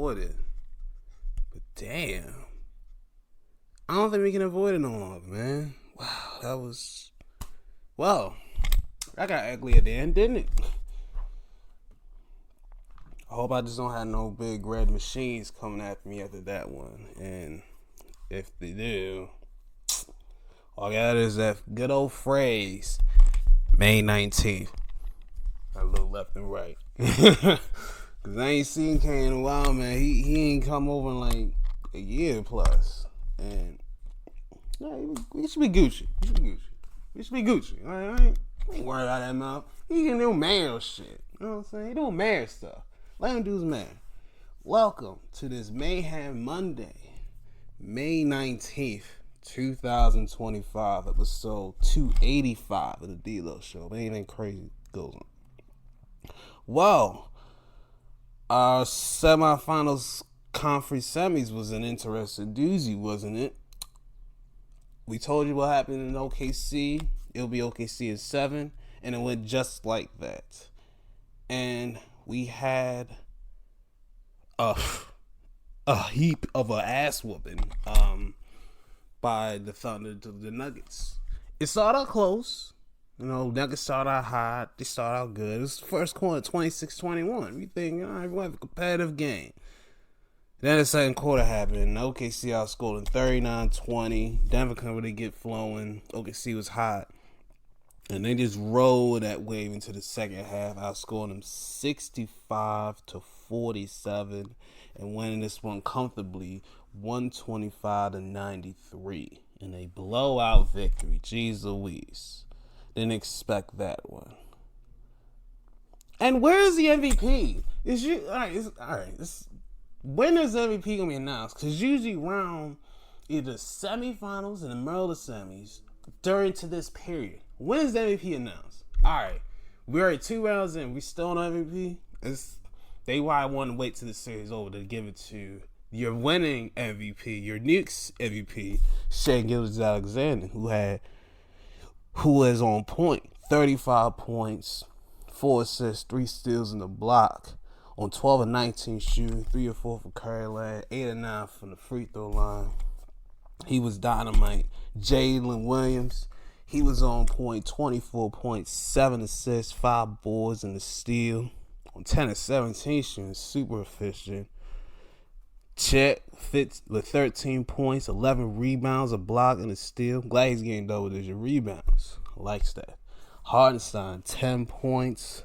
avoid it. But damn. I don't think we can avoid it no longer, man. Wow, that was... Well, that got ugly at the end, didn't it? I hope I just don't have no big red machines coming after me after that one. And if they do, all I got is that good old phrase, May 19th. I look left and right. Because I ain't seen Kane in a while, man. He ain't come over in like a year plus. And yeah, we should be Gucci. We should be Gucci. I ain't worried about that mouth. He can do mayor shit. You know what I'm saying? He doing mayor stuff. Let him do his man. Welcome to this Mayhem Monday, May 19th, 2025, episode 285 of the D-Lo Show. Anything crazy goes on. Well, our semifinals conference semis was an interesting doozy, wasn't it? We told you what happened in OKC. It'll be OKC in 7, and it went just like that. And we had a heap of an ass whooping by the Thunder to the Nuggets. It started out close. You know, Nuggets started out hot. They started out good. It was the first quarter, 26-21. We think, all right, we'll have a competitive game. Then the second quarter happened. OKC outscored them 39-20. Denver couldn't really get flowing. OKC was hot. And they just rolled that wave into the second half, outscoring them 65-47, and winning this one comfortably, 125-93, in a blowout victory. Jeez Louise, didn't expect that one. And where is the MVP? When is MVP gonna be announced? Because usually around either semifinals in the middle of the semis during to this period. When is the MVP announced? Alright, we're already 2 rounds in. We still on MVP. They why I want to wait till the series over to give it to your winning MVP, your Knicks MVP, Shai Gilgeous-Alexander, who is on point. 35 points, 4 assists, 3 steals in the block, on 12 of 19 shooting, 3 or 4 for Curry Land, 8 or 9 from the free throw line. He was dynamite. Jalen Williams, he was on point, 24 points, 7 assists, 5 boards, and a steal. On 10 of 17 shooting, super efficient. Chet fits with 13 points, 11 rebounds, a block, and a steal. Glad he's getting double-digit rebounds. Likes that. Hardenstein, 10 points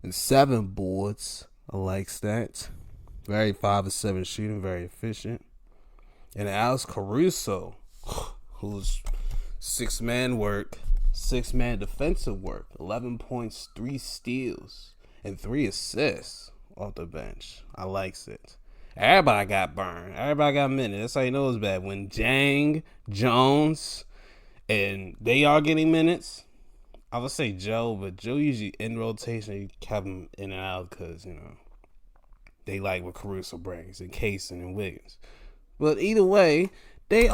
and 7 boards. I likes that. Very 5 of 7 shooting, very efficient. And Alex Caruso, who's 6-man work, 6-man defensive work, 11 points, 3 steals, and 3 assists off the bench. I likes it. Everybody got burned. Everybody got minutes. That's how you know it's bad. When Jang, Jones, and they are getting minutes, I would say Joe, but Joe usually in rotation. You kept him in and out because, you know, they like what Caruso brings, and Kaysen and Wiggins. But either way, they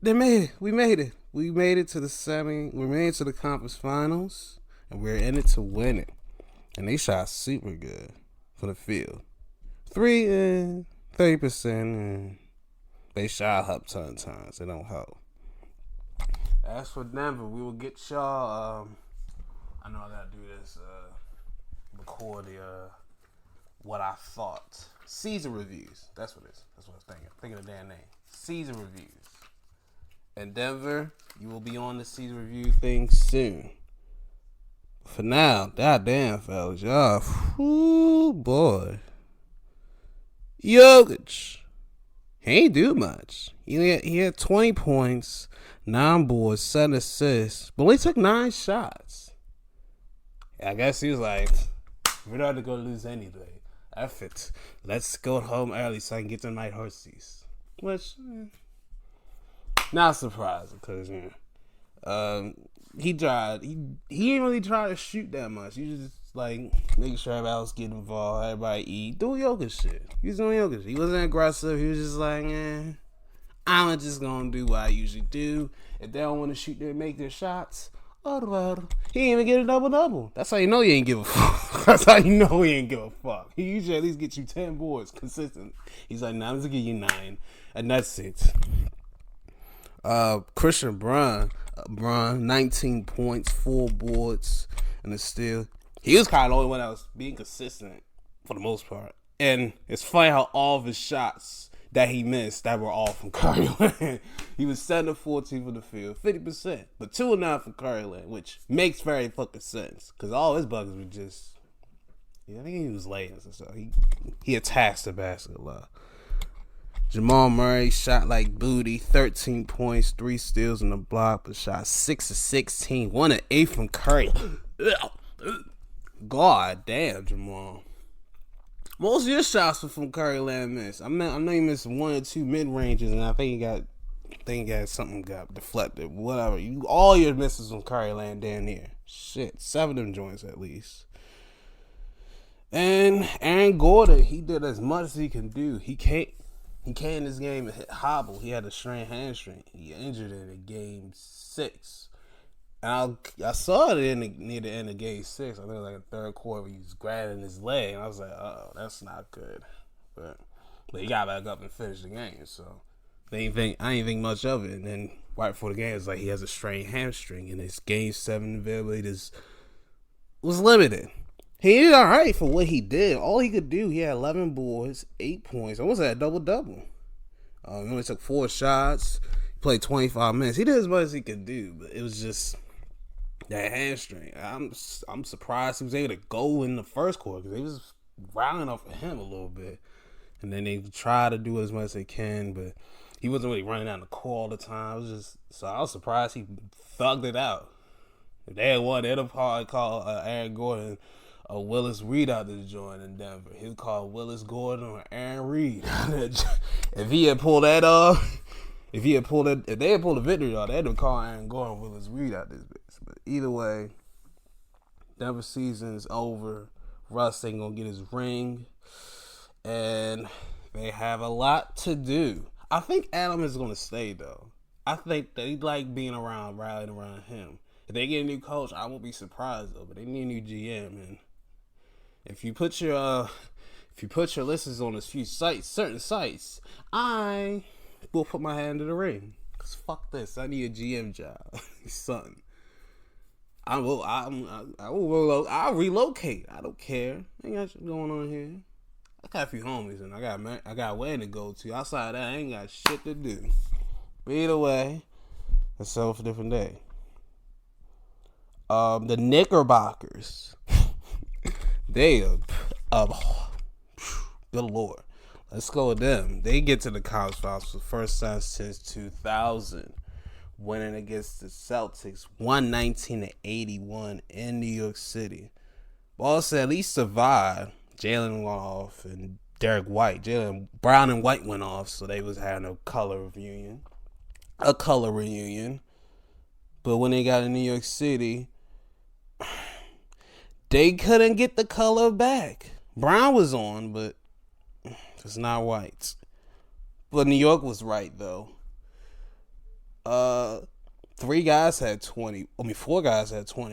made it. We made it. We made it to the semi. We made it to the conference finals, and we're in it to win it. And they shot super good for the field. 3 and 30%, and they shot up ton of times. They don't help. As for Denver, we will get y'all. I know I gotta do this. Record the what I thought. Season reviews. That's what it is. That's what I was thinking. Thinking of the damn name. Season reviews. And Denver, you will be on the season review thing soon. For now, goddamn fellas, y'all. Ooh boy. Jokic. He ain't do much. He had 20 points, 9 boards, 7 assists, but only took 9 shots. I guess he was like, we're not going to lose anyway. F it. Let's go home early so I can get to my horses. Which, not surprising, because, you know, he tried. He didn't really try to shoot that much. He just, like, making sure everybody else get involved, everybody eat. Do yoga shit. He was doing yoga shit. He wasn't aggressive. He was just like, I'm just going to do what I usually do. If they don't want to shoot, they make their shots. He ain't even get a double-double. That's how you know he ain't give a fuck. That's how you know he ain't give a fuck. He usually at least get you 10 boards consistent. He's like, nah, I'm just gonna give you 9. And that's it. Christian Braun, 19 points, 4 boards, and a steal. He was kind of the only one that was being consistent for the most part. And it's funny how all of his shots that he missed that were all from Curry Land. He was 7 of 14 from the field, 50%, but 2 of 9 from Curry Land, which makes very fucking sense because all his buckets were just, I think he was late and stuff. He attacks the basket a lot. Jamal Murray shot like booty, 13 points, 3 steals in the block, but shot 6 of 16, 1 of 8 from Curry. God damn, Jamal. Most of your shots were from Curry Land miss. I know you missed 1 or 2 mid ranges, and I think he got something got deflected. Whatever. All your misses from Curry Land down there. Shit, 7 of them joints at least. And Aaron Gordon, he did as much as he can do. He can't in this game hit hobble. He had a strained hamstring. He injured it in game 6. And I saw it near the end of game 6. I think it was like the third quarter. He was grabbing his leg, and I was like, "Oh, that's not good." But he got back up and finished the game. So I didn't think much of it. And then right before the game, it's like he has a strained hamstring, and his game 7 availability was limited. He did all right for what he did. All he could do, he had 11 boards, 8 points. Almost had a double-double. He only took 4 shots. He played 25 minutes. He did as much as he could do, but it was just that hamstring. I'm surprised he was able to go in the first quarter because they was rounding up for him a little bit. And then they try to do as much as they can, but he wasn't really running down the court all the time. So I was surprised he thugged it out. If they had won, they'd have probably called Aaron Gordon Willis Reed out this joint in Denver. He would call Willis Gordon or Aaron Reed. If he had pulled that off, if they had pulled the victory off, they'd have called Aaron Gordon Willis Reed out this bitch. But either way, Denver season's over. Russ ain't gonna get his ring, and they have a lot to do. I think Adam is gonna stay though. I think that he like being rallying around him. If they get a new coach, I won't be surprised though. But they need a new GM, and if you put your lists on a few sites, certain sites, I will put my hand in the ring. Cause fuck this, I need a GM job, son. I'll relocate. I don't care. Ain't got shit going on here. I got a few homies and I got way to go to. Outside of that, I ain't got shit to do. But either way, let's settle for a different day. The Knickerbockers. They good lord. Let's go with them. They get to the conference finals for the first time since 2000, winning against the Celtics 119-81 in New York City. Boston at least survived. Jalen went off and Derek White. Jalen Brown and White went off, so they was having a color reunion. But when they got to New York City, they couldn't get the color back. Brown was on, but it's not White. But New York was right, though. 4 guys had 20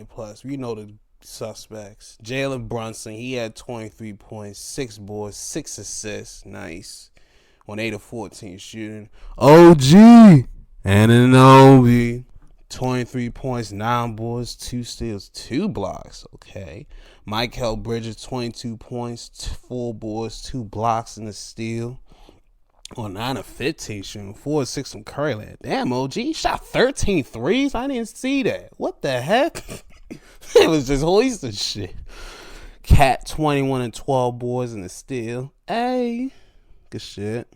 plus. You know the suspects. Jalen Brunson, he had 23 points, 6 boards, 6 assists. Nice. On 8 of 14 shooting. OG Anunoby, 23 points, 9 boards, 2 steals, 2 blocks. Okay. Mikal Bridges, 22 points, 4 boards, 2 blocks, and a steal. On 9 of 15 shooting, 4 of 6 from Curry Land. Damn, OG shot 13 threes. I didn't see that. What the heck? It was just hoisting shit. Cat, 21 and 12 boards and a steal. Hey, good shit.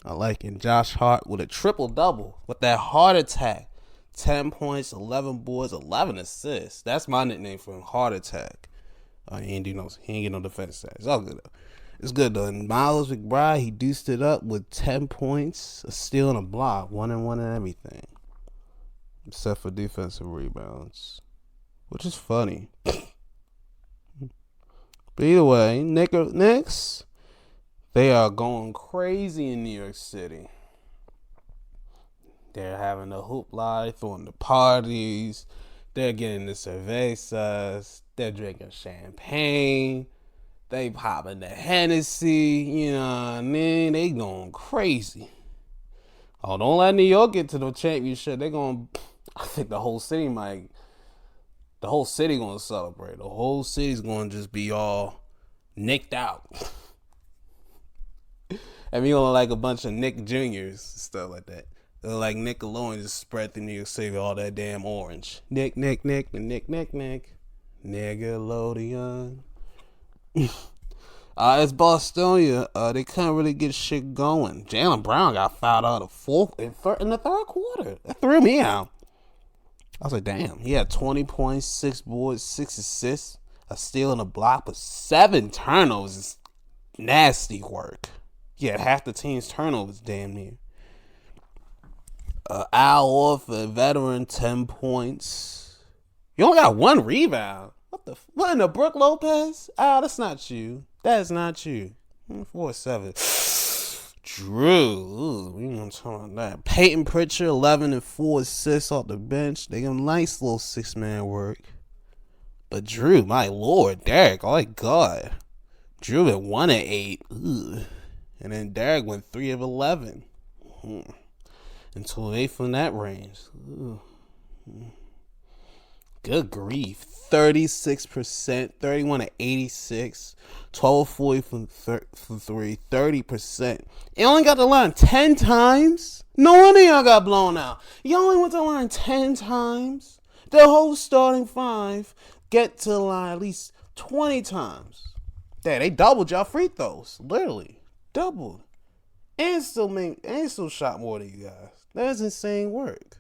I like it. Josh Hart with a triple-double with that heart attack. 10 points, 11 boards, 11 assists. That's my nickname for him, heart attack. He ain't get no defense stats. It's all good though. It's good though. And Miles McBride, he deuced it up with 10 points, a steal and a block, 1-1 and everything. Except for defensive rebounds. Which is funny. But either way, Knicks, they are going crazy in New York City. They're having a hoopla, throwing the parties. They're getting the cervezas. They're drinking champagne. They popping the Hennessy. You know what I mean? They going crazy. Oh, don't let New York get to the championship. They're going to, I think the whole city going to celebrate. The whole city's going to just be all nicked out. And we gonna like a bunch of Nick Juniors and stuff like that. They're like Nickelodeon just spread through New York City with all that damn orange. Nick, Nickelodeon. It's Bostonia. They couldn't really get shit going. Jaylen Brown got fouled out in the third quarter. That threw me out. I was like, damn. He had 20 points, 6 boards, 6 assists, a steal and a block, but 7 turnovers is nasty work. He had half the team's turnovers damn near. Al Horford, veteran, 10 points. You only got 1 rebound. What in the Brook Lopez? That's not you. That is not you. 4-7. Drew. We ain't gonna talk about that. Peyton Pritchard, 11 and 4 assists off the bench. They got a nice little 6-man work. But Drew, my lord, Derek, oh my god. Drew at 1 and 8. Ugh. And then Derek went 3 of 11. And 2 from that range. Ugh. Good grief. 36%, 31 to 86, 12 40 from 3, 30%. You only got the line 10 times? No wonder y'all got blown out. You only went to the line 10 times? The whole starting 5 get to the line at least 20 times. Yeah, they doubled y'all free throws. Literally. Doubled. And still shot more than you guys. That's insane work.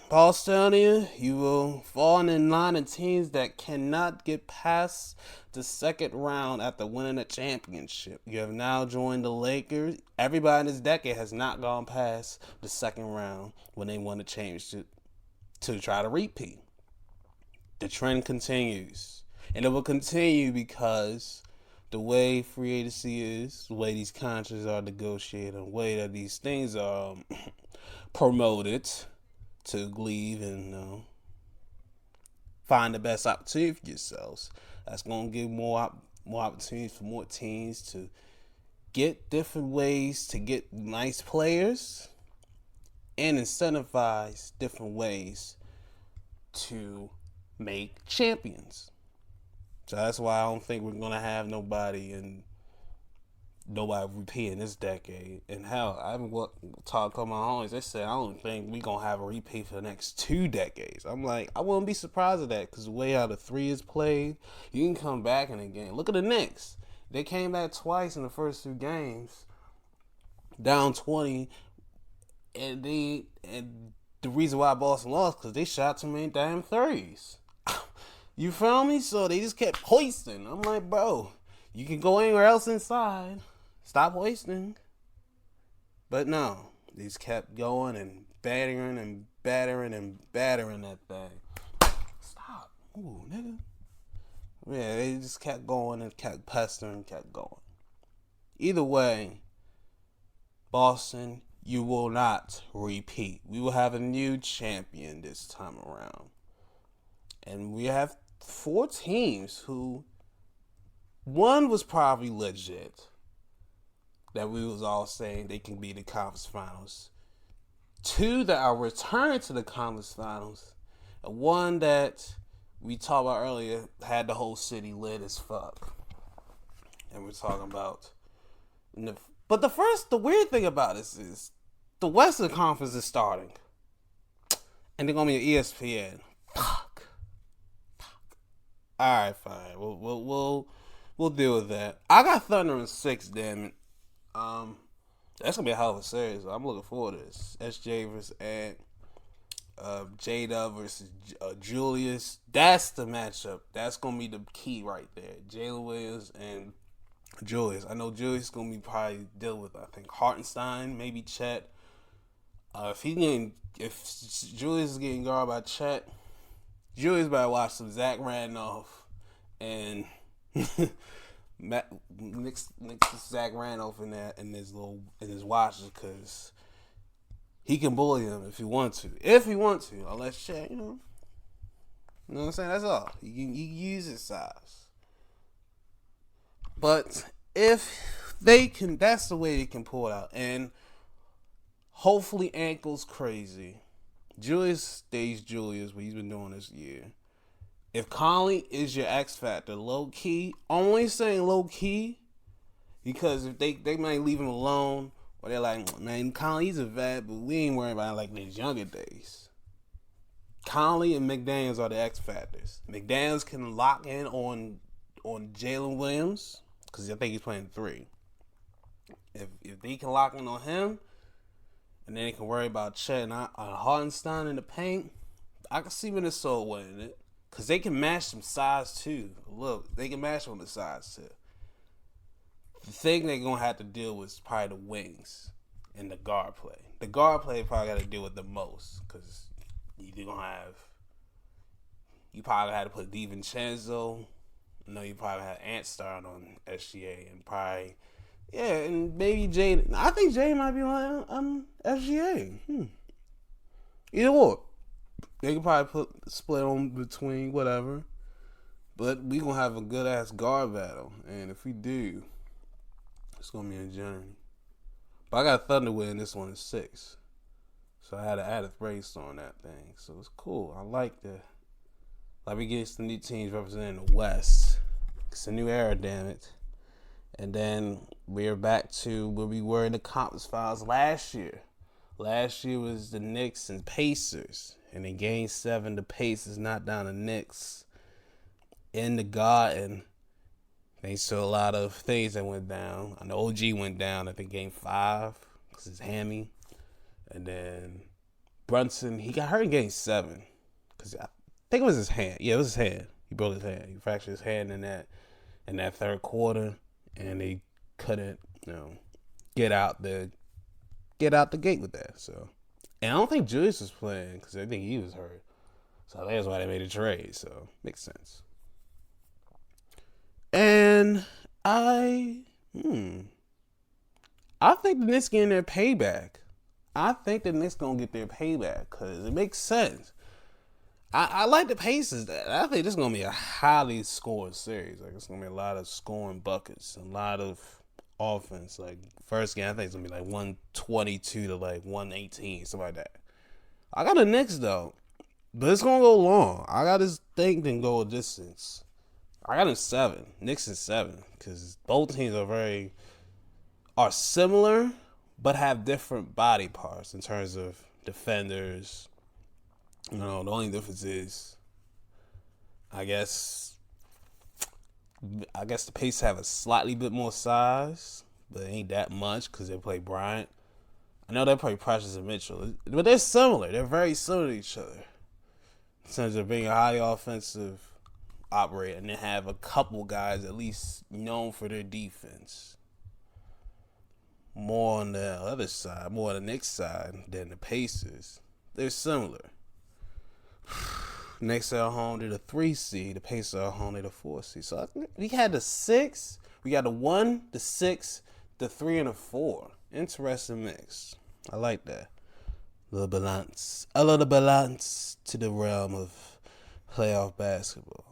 Boston, you will fall in line of teams that cannot get past the second round after winning a championship. You have now joined the Lakers. Everybody in this decade has not gone past the second round when they won the championship to try to repeat. The trend continues. And it will continue because the way free agency is, the way these contracts are negotiated, the way that these things are promoted to leave and find the best opportunity for yourselves. That's going to give more opportunities for more teams to get different ways to get nice players and incentivize different ways to make champions. So that's why I don't think we're going to have nobody repeating this decade. And hell, I've been talking to my homies. They said I don't think we're going to have a repeat for the next 2 decades. I'm like, I wouldn't be surprised at that because the way how the 3 is played, you can come back in a game. Look at the Knicks. They came back twice in the first 2 games, down 20, and the reason why Boston lost because they shot too many damn threes. You feel me? So they just kept hoisting. I'm like, bro, you can go anywhere else inside. Stop hoisting. But no, they just kept going and battering that thing. Stop. Ooh, nigga. Yeah, they just kept going and kept pestering, kept going. Either way, Boston, you will not repeat. We will have a new champion this time around. And we have 4 teams who, one was probably legit, that we was all saying they can be the conference finals. 2 that are returning to the conference finals. And 1 that we talked about earlier had the whole city lit as fuck. And we're talking about... But the weird thing about this is the Western Conference is starting. And they're going to be on ESPN. Fuck. Alright, fine. We'll deal with that. I got Thunder in 6, damn it. That's gonna be a hell of a series. I'm looking forward to this. SJ versus Ant, Jada versus Julius. That's the matchup. That's gonna be the key right there. Jalen Williams and Julius. I know Julius is gonna be probably dealing with, I think, Hartenstein, maybe Chet. If Julius is getting guarded by Chet, Julius better watch some Zach Randolph and Nick's Zach Randolph in his watches because he can bully him if he wants to. Unless Chet, You know what I'm saying? That's all. You use his size. But if they can, that's the way they can pull it out. And hopefully ankle's crazy. Julius stays Julius, what he's been doing this year. If Conley is your X factor, low key, only saying low key, because if they might leave him alone, or they're like, man, Conley's a vet, but we ain't worried about it like his younger days. Conley and McDaniels are the X factors. McDaniels can lock in on Jalen Williams, because I think he's playing 3. If they can lock in on him, and then they can worry about Chet and Hartenstein in the paint, I can see Minnesota winning it. Because they can match some size too. Look, they can match on the size too. The thing they're going to have to deal with is probably the wings and the guard play. The guard play probably got to deal with the most. Because you're going to have... You probably had to put DiVincenzo. You probably had Ant starting on SGA. And probably... Yeah, and maybe Jay... I think Jay might be on SGA. Either or. They could probably split on between whatever. But we going to have a good-ass guard battle. And if we do, it's going to be a journey. But I got Thunder winning this one in 6. So I had to add a brainstorm on that thing. So it's cool. I like that. Like we get some new teams representing the West. It's a new era, damn it. And then we're back to where we were in the conference finals last year. Last year was the Knicks and Pacers. And in Game 7, the Pacers knocked down the Knicks in the Garden. Thanks to a lot of things that went down. I know OG went down, I think, Game 5 because his hammy. And then Brunson, he got hurt in Game 7 because I think it was his hand. Yeah, it was his hand. He broke his hand. He fractured his hand in that third quarter, and they couldn't, get out the gate with that. So. And I don't think Julius was playing because I think he was hurt. So that's why they made a trade. So makes sense. And I think the Knicks getting their payback. I think the Knicks gonna get their payback because it makes sense. I like the Pacers. I think this is gonna be a highly scoring series. Like it's gonna be a lot of scoring buckets, a lot of offense. Like first game, I think it's gonna be like 122 to like 118, something like that. I got the Knicks though, but it's gonna go long. I got this thing to go a distance. I got them 7, Knicks in 7, because both teams are similar, but have different body parts in terms of defenders. The only difference is, I guess the Pacers have a slightly bit more size, but it ain't that much because they play Bryant. I know they play Precious and Mitchell, but they're similar. They're very similar to each other in terms of being a highly offensive operator, and they have a couple guys at least known for their defense. More on the other side, more on the Knicks side than the Pacers. They're similar. Knicks are home to the 3 seed. The Pacers are home to the 4 seed. So we had the 6. We got the 1, the 6, the 3, and the 4. Interesting mix. I like that. A little balance. A little balance to the realm of playoff basketball.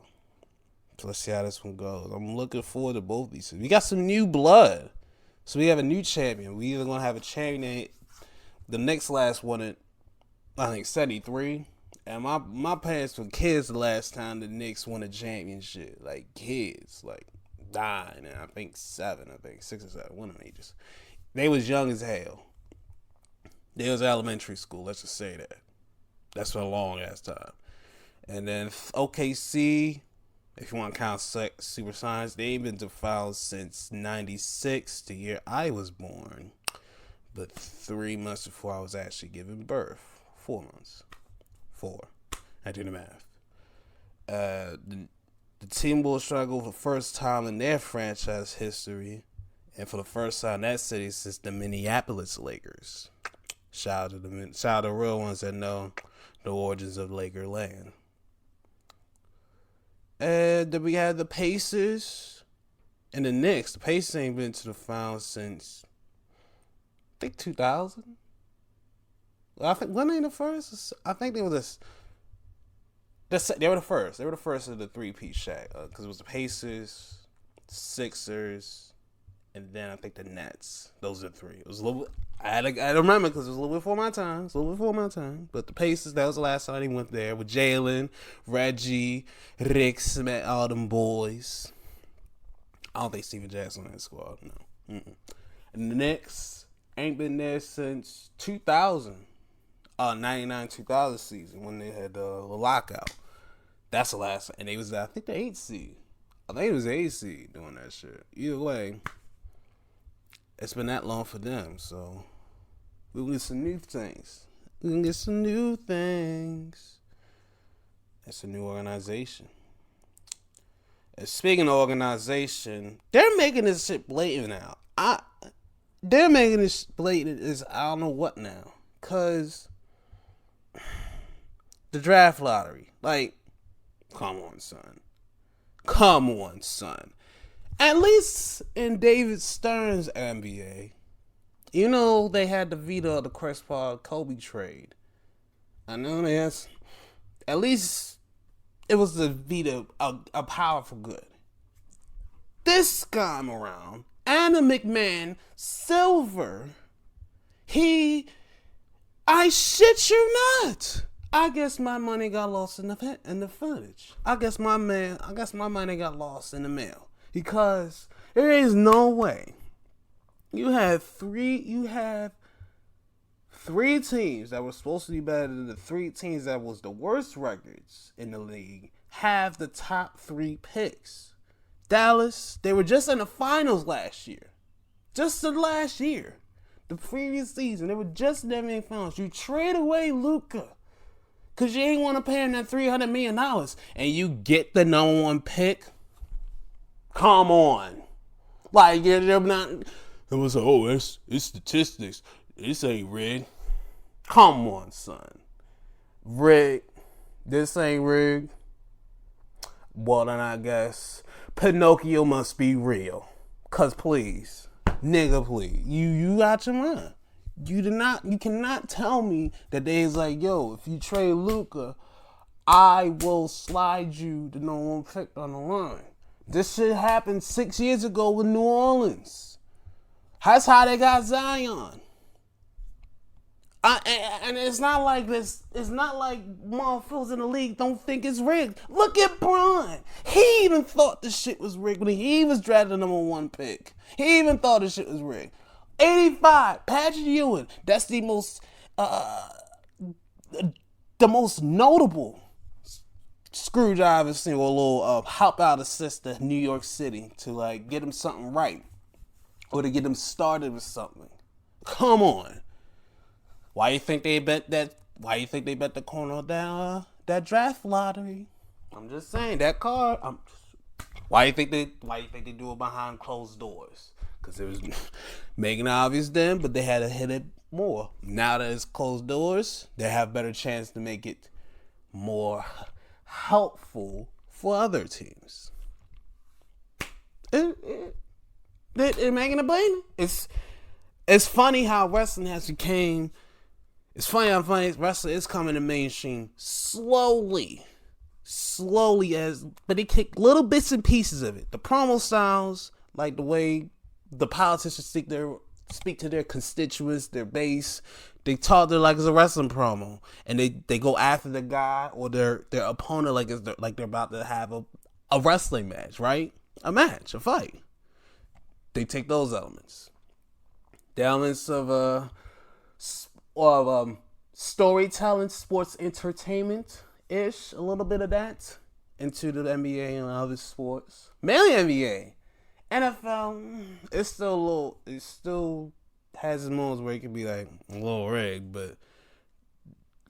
So let's see how this one goes. I'm looking forward to both these. We got some new blood. So we have a new champion. We either going to have a champion. The Knicks last won it, I think, 73. And my parents were kids the last time the Knicks won a championship. Like, kids. Like, 9 and I think 7. I think 6 or 7. One of them ages. They was young as hell. They was elementary school. Let's just say that. That's for a long-ass time. And then OKC, if you want to count Super Science, they ain't been to finals since 96, the year I was born. But 3 months before I was actually giving birth. 4 months. 4. I do the math. The team will struggle for the first time in their franchise history, and for the first time in that city since the Minneapolis Lakers. Shout out to the real ones that know the origins of Laker land. And then we had the Pacers and the Knicks. The Pacers ain't been to the finals since, I think, 2000. I think, when they the first? I think they were this. They were the first. They were the first of the three-piece Shaq because it was the Pacers, Sixers, and then I think the Nets. Those are three. It was a little. I don't remember because it was a little bit before my time. It's a little bit before my time. But the Pacers, that was the last time he went there with Jalen, Reggie, Rick Smith, all them boys. I don't think Steven Jackson on that squad. No. Mm-mm. And the Knicks ain't been there since 2000. 99-2000 season when they had the lockout. That's the last. And they was, I think, the 8th seed. I think it was the 8th seed doing that shit. Either way, it's been that long for them, so we're gonna get some new things. We're gonna get some new things. It's a new organization. And speaking of organization, they're making this shit blatant now. They're making this blatant as I don't know what now. Cause the draft lottery. Like, come on, son. Come on, son. At least in David Stern's NBA, you know they had the veto of the Chris Paul Kobe trade. I know that's at least it was the veto a powerful good. This time around, Anna McMahon Silver, I shit you not. I guess my money got lost in the footage. I guess my money got lost in the mail. Because there is no way. You have three teams that were supposed to be better than the three teams that was the worst records in the league have the top 3 picks. Dallas, they were just in the finals last year. Just the last year. The previous season, they were just in the NBA finals. You trade away Luka. Because you ain't want to pay him that $300 million. And you get the number 1 pick. Come on. Like, they're not. It was like, it's statistics. This ain't rigged. Come on, son. Rigged. This ain't rigged. Well, then I guess Pinocchio must be real. Because please. Nigga, please. You got your mind. You cannot tell me that they's like, yo, if you trade Luka, I will slide you the number 1 pick on the line. This shit happened 6 years ago with New Orleans. That's how they got Zion. And it's not like this. It's not like motherfuckers in the league don't think it's rigged. Look at Bron. He even thought the shit was rigged when he was drafted the number 1 pick. He even thought the shit was rigged. 85, Patrick Ewing. That's the most notable screwjob I've seen, or a little help out assist to New York City to like get them something right, or to get them started with something. Come on. Why you think they bet that? Why you think they bet the corner down that draft lottery? I'm just saying that card. Why you think they do it behind closed doors? Because it was making it obvious then, but they had to hit it more. Now that it's closed doors, they have better chance to make it more helpful for other teams. It making it blatant. It's funny how wrestling has became. It's funny how wrestling is coming to mainstream slowly, but they kick little bits and pieces of it. The promo styles, like the way the politicians speak to their constituents, their base. They talk to like it's a wrestling promo, and they go after the guy or their opponent like they're about to have a wrestling match, right? A fight. They take those elements, the elements of storytelling, sports entertainment ish, a little bit of that into the NBA and other sports, mainly NBA. NFL, it still has its moments where it can be like a little rigged, but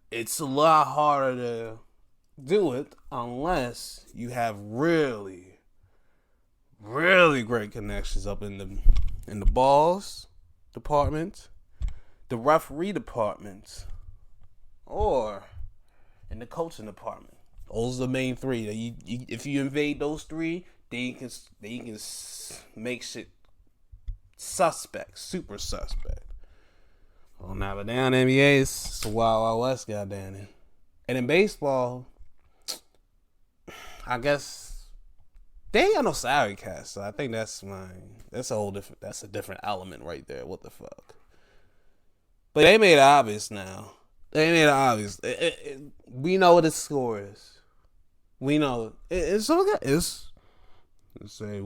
it's a lot harder to do it unless you have really, really great connections up in the balls department, the referee department, or in the coaching department. Those are the main 3. That if you invade those 3, then you can make shit suspect, super suspect. Well, now, but down in the NBA, it's a wild, wild west, goddamn it. And in baseball, I guess they ain't got no salary cap, so I think that's a whole different. That's a different element right there. What the fuck? But they made it obvious now. They made it obvious. We know what the score is. We know it's okay. Let's say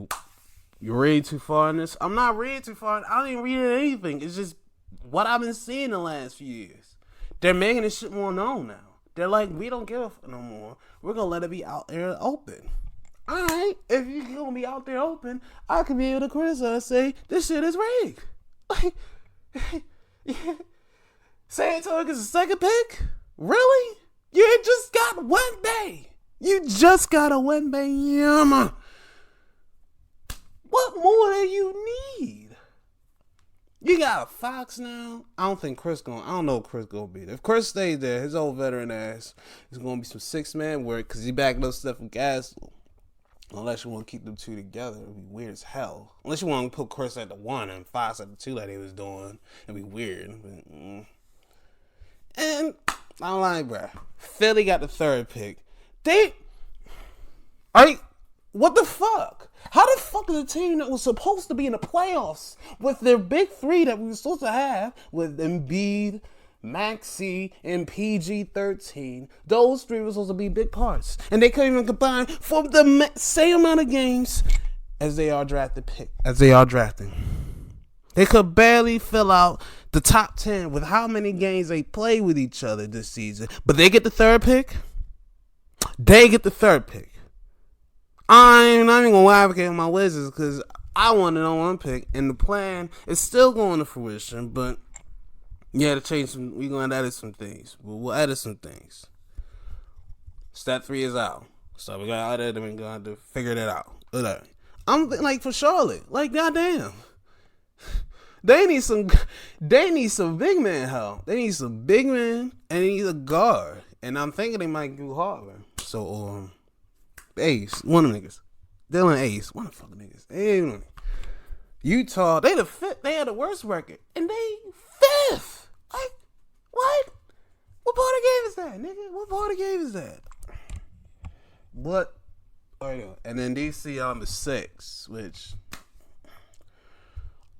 you read too far in this. I'm not reading too far. I don't even read anything. It's just what I've been seeing the last few years. They're making this shit more known now. They're like, we don't give a fuck no more. We're gonna let it be out there open. Alright, if you're gonna be out there open, I could be able to criticize and say this shit is rigged. Like, San Antonio is a second pick? Really? You just got Wemby. You just got a Wemby. What more do you need? You got a Fox now. I don't know if Chris gonna be there. If Chris stays there, his old veteran ass is gonna be some 6-man work because he backing up stuff from Gasol. Unless you want to keep them two together, it'd be weird as hell. Unless you want to put Chris at the 1 and Fox at the 2 like they was doing, it'd be weird. And I'm like, bruh, Philly got the 3rd pick. What the fuck? How the fuck is a team that was supposed to be in the playoffs with their big 3 that we were supposed to have with Embiid, Maxey, and PG-13? Those 3 were supposed to be big parts, and they couldn't even combine for the same amount of games as they are drafting. They could barely fill out the top 10 with how many games they play with each other this season. But they get the 3rd pick. I'm not even going to advocate for my Wizards because I want an 1 pick. And the plan is still going to fruition. But yeah, to change some, we're going to edit some things. But we'll edit some things. Stat 3 is out. So we got to edit and we're going to figure that out. I'm like for Charlotte. Like, goddamn. They need some big man help. They need some big men and they need a guard. And I'm thinking they might do Harvard. So, Ace, one of them niggas. Dylan Ace, one of the fucking niggas. Hey, Utah, they the 5th. They had the worst record. And they 5th. Like, what? What part of the game is that, nigga? What part of the game is that? What? And then DC on the 6, which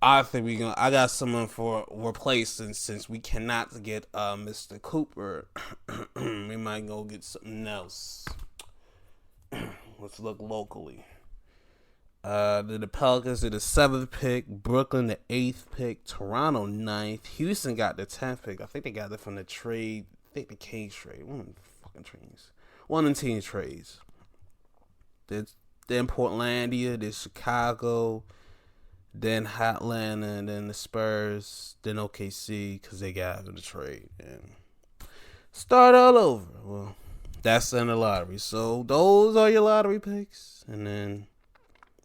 I think I got someone for replacing since we cannot get Mr. Cooper. We might go get something else. Let's look locally. The Pelicans did the 7th pick, Brooklyn the 8th pick, Toronto 9th, Houston got the 10th pick. I think they got it from the trade. I think the Kings trade. One of the fucking trades. One of the team trades. Then Portlandia, then Chicago, then Atlanta, and then the Spurs, then OKC because they got out of the trade. And start all over. Well, that's in the lottery. So those are your lottery picks. And then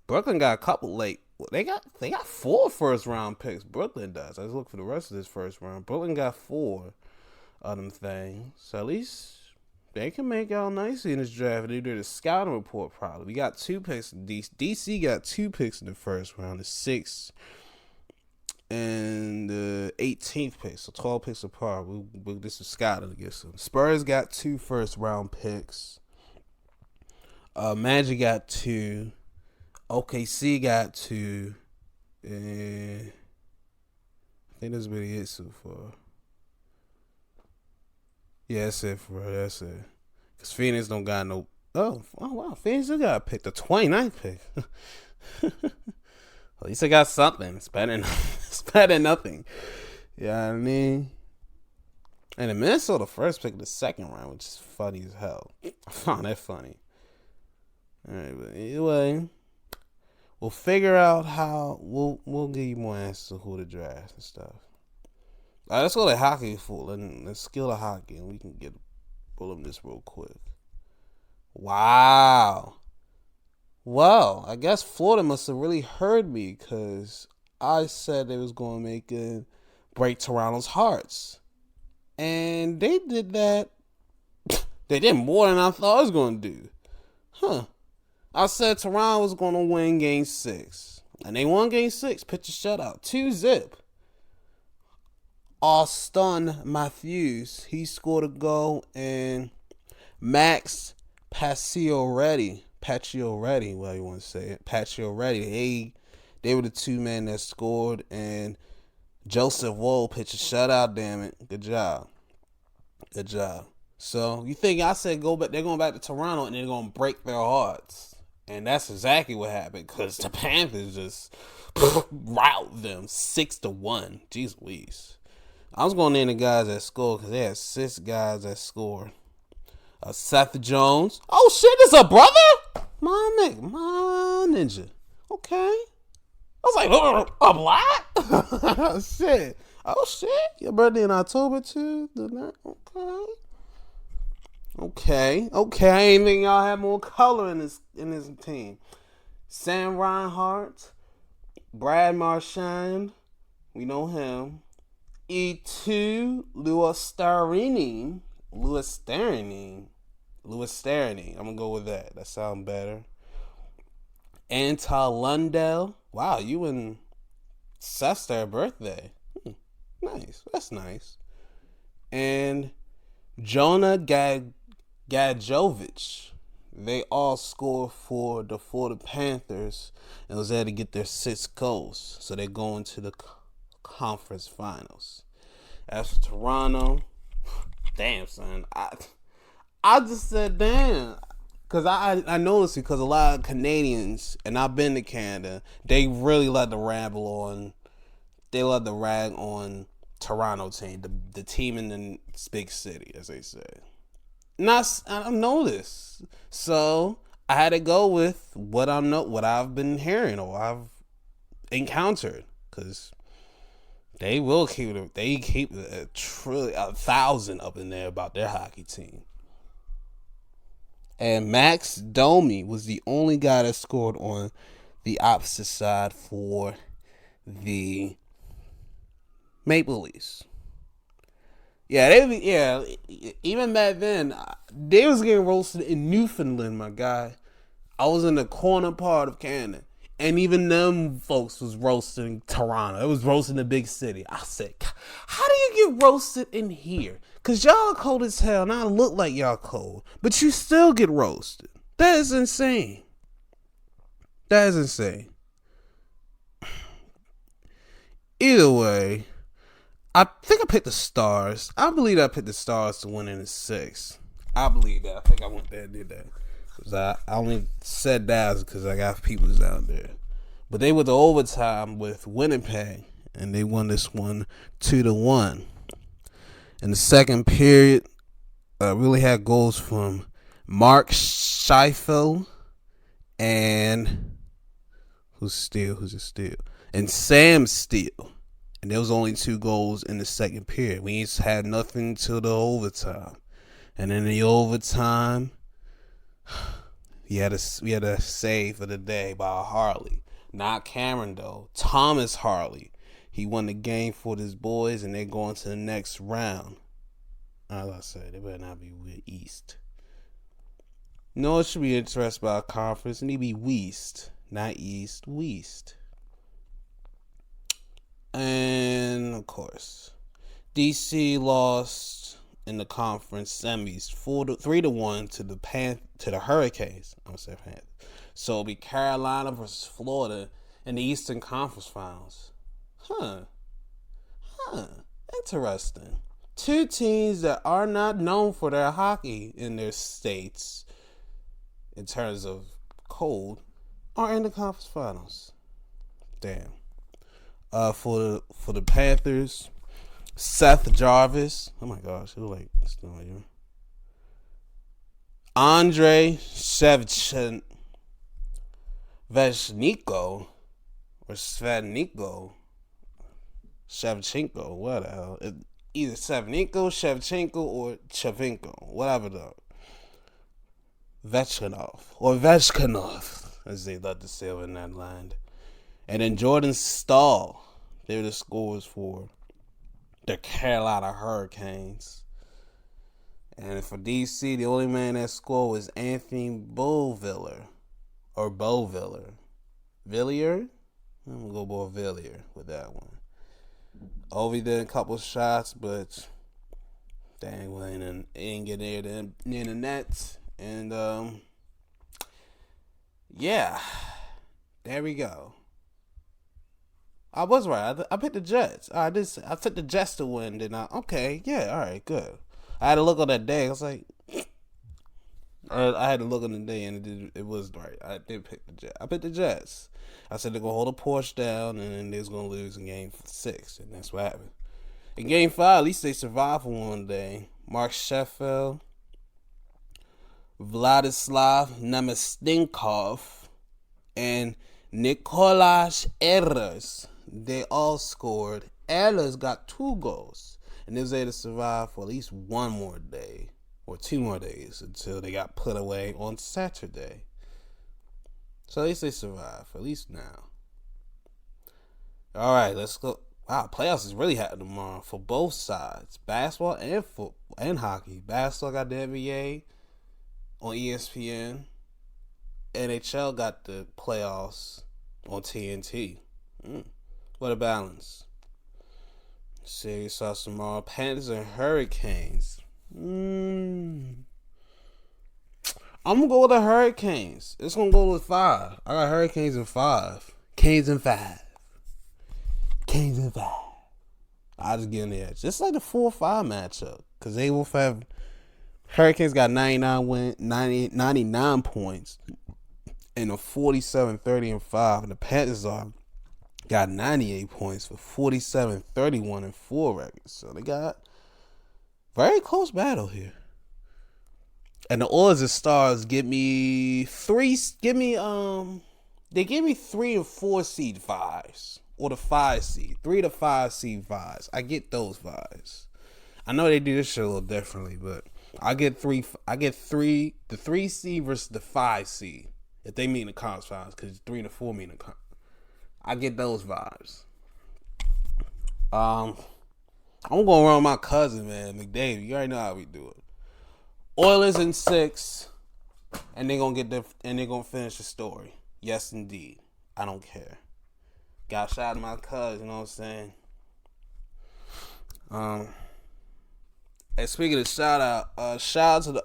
Brooklyn got a couple late. They got 4 first-round picks. Brooklyn does. Let's look for the rest of this first round. Brooklyn got 4 of them things. So at least they can make out nicely in this draft. They did a scouting report probably. We got 2 picks. DC got 2 picks in the first round. The 6th and the 18th pick. So 12 picks apart. We'll do some scouting to get some. Spurs got 2 first-round picks. Magic got 2. OKC got 2. And I think that's really it so far. Yeah, that's it for her. That's it. Because Phoenix don't got no... Oh, wow. Phoenix still got a pick. The 29th pick. At least they got something. It's better than nothing. You know what I mean? And the Minnesota first pick of the second round, which is funny as hell. I found that funny. All right, but anyway, we'll figure out how... We'll give you more answers to who to draft and stuff. All right, let's go to hockey for let's skill of hockey, and we can pull up this real quick. Wow. Well, I guess Florida must have really heard me because I said they was going to break Toronto's hearts. And they did that. They did more than I thought I was going to do. I said Toronto was going to win Game 6. And they won Game 6. Pitch a shutout. 2-0. Auston Matthews, he scored a goal, and Max Pacioretty Pacioretty, well, you want to say it. Pacioretty. They were the two men that scored, and Joseph Woe pitched a shutout. Damn it, good job. So you think I said go back? They're going back to Toronto and they're going to break their hearts, and that's exactly what happened because the Panthers just rout them 6-1. Jeez Louise. I was going to name the guys that scored because they had 6 guys that scored. Seth Jones. Oh shit, it's a brother? My nigga, my ninja. Okay. I was like, a black? Shit. Oh shit. Your birthday in October too? Okay. I ain't think y'all had more color in this team. Sam Reinhart, Brad Marchand, we know him. E2, Louis Starini. I'm gonna go with that. That sounds better. Anton Lundell. Wow, you and Seth's their birthday. Nice. That's nice. And Jonah Gadjovich. They all scored for the Panthers and was able to get their 6 goals. So they're going to the conference finals. As for Toronto, damn, son. I just said, damn. Because I noticed because a lot of Canadians, and I've been to Canada, they really let the rag on Toronto team, the team in the big city, as they say. I noticed. So I had to go with what I've been hearing or I've encountered. Because they will keep it. They keep 1,000 up in there about their hockey team. And Max Domi was the only guy that scored on the opposite side for the Maple Leafs. Yeah, even back then, they was getting roasted in Newfoundland, my guy. I was in the corner part of Canada. And even them folks was roasting Toronto. It was roasting the big city. I said, how do you get roasted in here? Because y'all are cold as hell, and I look like y'all cold. But you still get roasted. That is insane. Either way, I think I picked the Stars. I believe I picked the Stars to win in the 6. I believe that. I think I went there and did that. Because I only said that because I got people down there. But they were the overtime with Winnipeg. And they won this one 2-1. In the second period, we really had goals from Mark Scheifele and who's it Steele? And Sam Steele. And there was only 2 goals in the second period. We ain't had nothing till the overtime. And in the overtime, we had a save of the day by Harley. Not Cameron, though. Thomas Harley. He won the game for his boys, and they're going to the next round. As I said, they better not be with East. No, it should be interested by a conference. It need to be West, not East. West. And, of course, DC lost in the conference semis 3-1 to the Hurricanes. I'm gonna say Panthers. So it'll be Carolina versus Florida in the Eastern Conference Finals. Interesting. 2 teams that are not known for their hockey in their states, in terms of cold, are in the conference finals. Damn. For the Panthers, Seth Jarvis. Oh my gosh, it was like still here. Andrei Shevchenko or Shevchenko, what the hell? Either Shevchenko, or Chevenko, whatever the Vechkanov, as they love to say in that land. And then Jordan Stahl, they were the scores for the Carolina Hurricanes. And for DC, the only man that scored was Anthony Beauvillier. Villier? I'm going to go Beauvillier with that one. Ovi did a couple shots, but dang, well, he didn't get near the net. And Yeah, there we go. I was right. I picked the Jets. I took the Jets to win. Then okay, yeah, all right, good. I had to look on that day. I was like, I had to look on the day, and it was right. I did pick the Jets. I picked the Jets. I said they're gonna hold a Porsche down, and then they was gonna lose in Game 6, and that's what happened. In Game 5, at least they survived for one day. Mark Sheffield, Vladislav Nemestinkov, and Nicolas Ehlers. They all scored. Ehlers got 2 goals, and they was able to survive for at least one more day or 2 more days until they got put away on Saturday. So at least they survived, at least now. All right, let's go. Wow, playoffs is really happening tomorrow for both sides, basketball and football and hockey. Basketball got the NBA on ESPN. NHL got the playoffs on TNT. What a balance. Series starts tomorrow. Panthers and Hurricanes. I'm gonna go with the Hurricanes. It's gonna go with 5. I got Hurricanes in 5. Canes in 5. Canes in 5. I just give them the edge. It's like the 4-5 matchup because they will have. Hurricanes got 99 points and a 47-30-5, and the Panthers got 98 points for 47-31-4 records. So they got very close battle here. And the Oilers and Stars they give me 3 and 4 seed 5s. Or the 5 seed. 3 to 5 seed 5s. I get those 5s. I know they do this shit a little differently, but I get the 3 seed versus the 5 seed. If they meet in the conference finals, because 3 to 4 meet in the conference. I get those vibes. I'm going around my cousin, man, McDavid. You already know how we do it. Oilers in 6, and they're gonna finish the story. Yes, indeed. I don't care. Got shout out to my cousin, you know what I'm saying? And speaking of shout out to the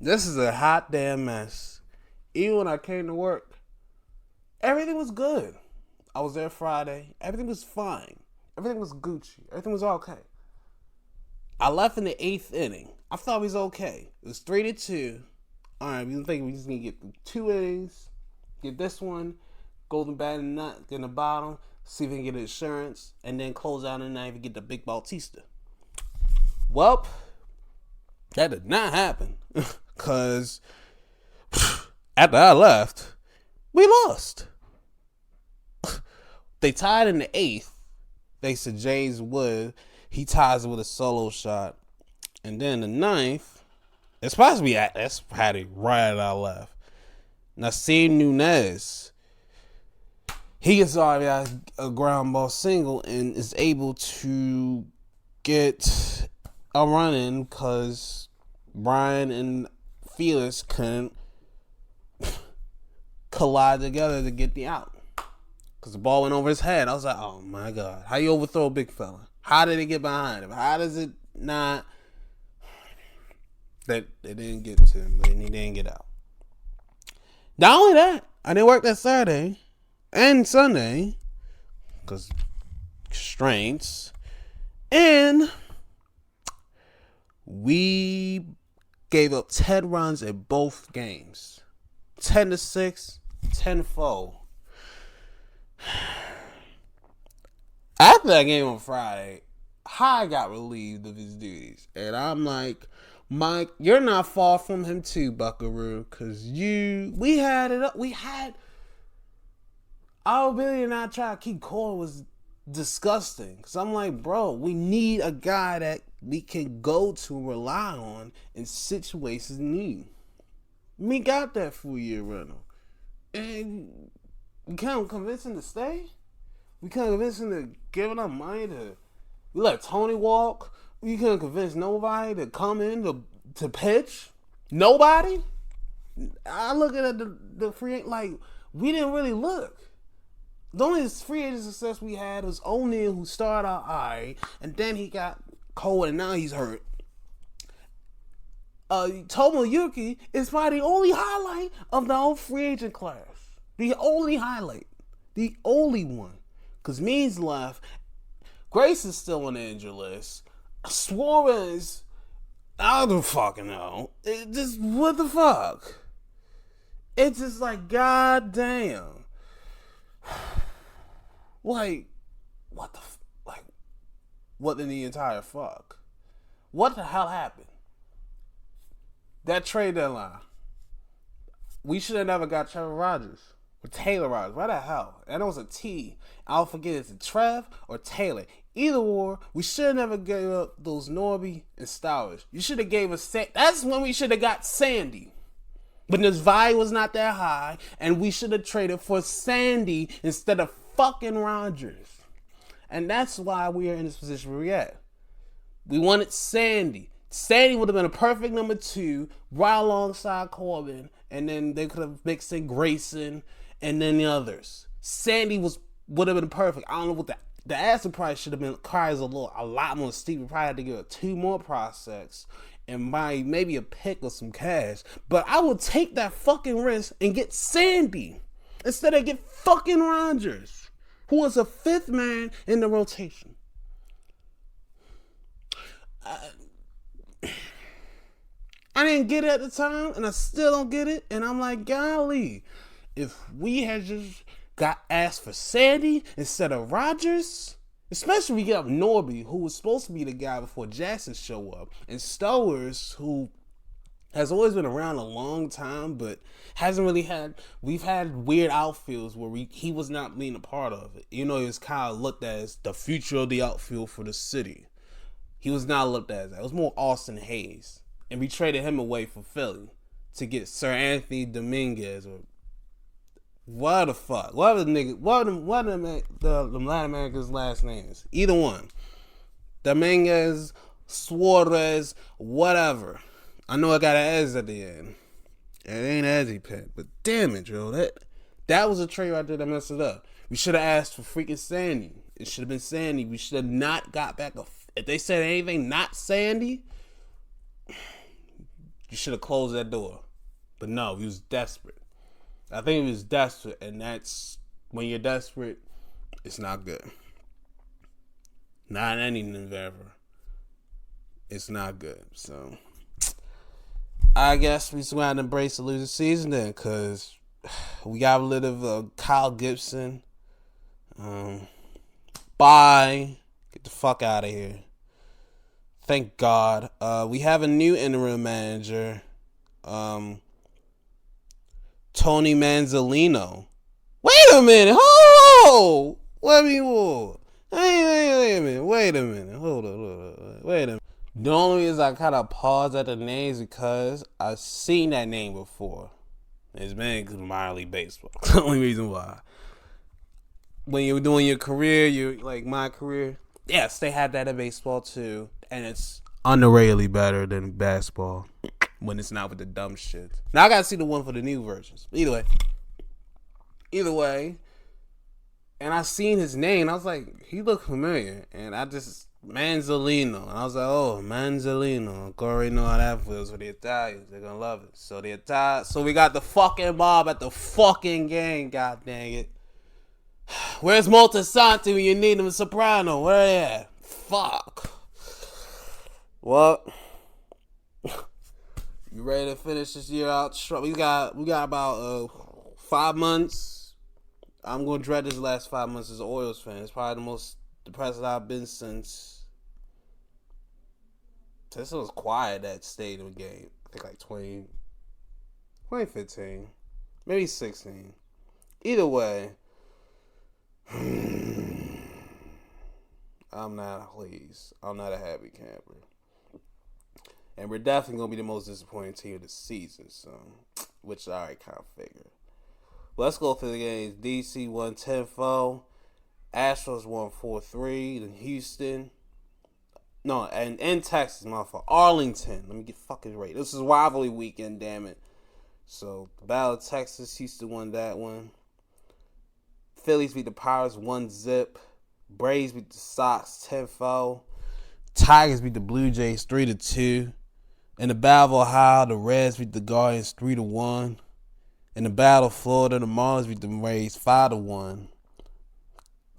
this is a hot damn mess. Even when I came to work, everything was good. I was there Friday. Everything was fine. Everything was Gucci. Everything was okay. I left in the 8th inning. I thought we was okay. It was 3-2. All right, we think we just need to get 2 innings, get this one, golden bat in the bottom, see if we can get insurance, and then close out the ninth and get the big Bautista. Well, that did not happen because after I left, we lost. They tied in the 8th. Thanks to James Wood. He ties it with a solo shot. And then the 9th, it's supposed to be that's had it right at our left. Nassim Nunez. He gets a ground ball single and is able to get a run in because Brian and Felix couldn't collide together to get the out. Because the ball went over his head. I was like, oh my God. How you overthrow a big fella? How did it get behind him? How does it not? They didn't get to him, but he didn't get out. Not only that, I didn't work that Saturday and Sunday because constraints. And we gave up 10 runs in both games. 10-6, 10-4. After that game on Friday, High got relieved of his duties. And I'm like, Mike, you're not far from him too, Buckaroo. Because we had it up. Our ability to not try to keep core was disgusting. Because I'm like, bro, we need a guy that we can go to rely on in situations need. We got that full-year rental. And we can't convince him to stay. We can't convince him to give enough money to. We let Tony walk. We couldn't convince nobody to come in to pitch. Nobody. I look at the free agent like we didn't really look. The only free agent success we had was O'Neal, who started out alright, and then he got cold and now he's hurt. Tomoyuki is probably the only highlight of the whole free agent class. The only highlight. The only one. Because Means left. Grace is still on the injured list. Suarez, I don't fucking know. It just, what the fuck? It's just like, goddamn. Like, what in the entire fuck? What the hell happened? That trade deadline. We should have never got Trevor Rogers. Or Taylor Rogers. Why the hell? And it was a T. I'll forget it's a Trev or Taylor. Either or, we should have never gave up those Norby and Stowers. You should have gave us... That's when we should have got Sandy. But his value was not that high, and we should have traded for Sandy instead of fucking Rogers. And that's why we are in this position where we're at. We wanted Sandy. Sandy would have been a perfect number 2, right alongside Corbin, and then they could have mixed in Grayson and then the others. Sandy would have been perfect. I don't know what the asking price should have been. Cars a lot more steep. We probably had to give it 2 more prospects and buy maybe a pick or some cash. But I would take that fucking risk and get Sandy instead of get fucking Rogers, who was a 5th man in the rotation. I didn't get it at the time, and I still don't get it. And I'm like, golly, if we had just got asked for Sandy instead of Rogers, especially if we get up Norby, who was supposed to be the guy before Jackson show up, and Stowers, who has always been around a long time, but hasn't really had... We've had weird outfields where he was not being a part of it. You know, he was kind of looked at as the future of the outfield for the city. He was not looked at as that. It was more Austin Hayes. And we traded him away for Philly to get Sir Anthony Dominguez or what the fuck? What the nigga? What the Latin American's last names? Either one. Dominguez, Suarez, whatever. I know I got an S at the end. It ain't Azzy Pet, but damn it, Joe. That was a trade right there that messed it up. We should have asked for freaking Sandy. It should have been Sandy. We should have not got back if they said anything not Sandy, you should have closed that door. But no, he was desperate. I think he was desperate, and that's when you're desperate, it's not good. Not any endeavor. It's not good. So I guess we just gonna embrace the losing season then, because we got rid of Kyle Gibson. Bye. Get the fuck out of here. Thank God. We have a new interim manager. Tony Manzolino. Wait a minute. Oh! Wait a minute. Wait a minute. Hold on. Wait a minute. The only reason I kind of pause at the names because I've seen that name before. It's been minor league baseball. That's the only reason why. When you're doing your career, you're like my career. Yes, they had that in baseball too. And it's underratedly better than basketball when it's not with the dumb shit. Now I gotta see the one for the new versions. Either way. And I seen his name. I was like, he looked familiar. And Manzolino. And I was like, oh, Manzolino. I already know how that feels for the Italians. They're gonna love it. So we got the fucking mob at the fucking game. God dang it. Where's Moltisanti when you need him? Soprano. Where they at? Fuck. What? You ready to finish this year out? We got about 5 months. I'm gonna dread this last 5 months as an Orioles fan. It's probably the most depressed I've been since it was quiet at stadium game. I think like 2015, maybe 16. Either way, I'm not a happy camper. And we're definitely going to be the most disappointing team of the season, so, which I already kind of figured. Let's go through the games. DC won 10-4. Astros won 4-3. Then Houston. No, and in Texas, my fault. Arlington. Let me get fucking right. This is rivalry weekend, damn it. So, the Battle of Texas. Houston won that one. Phillies beat the Pirates 1-0. Braves beat the Sox 10-4. Tigers beat the Blue Jays 3-2. In the Battle of Ohio, the Reds beat the Guardians 3-1. In the Battle of Florida, the Marlins beat the Rays 5-1.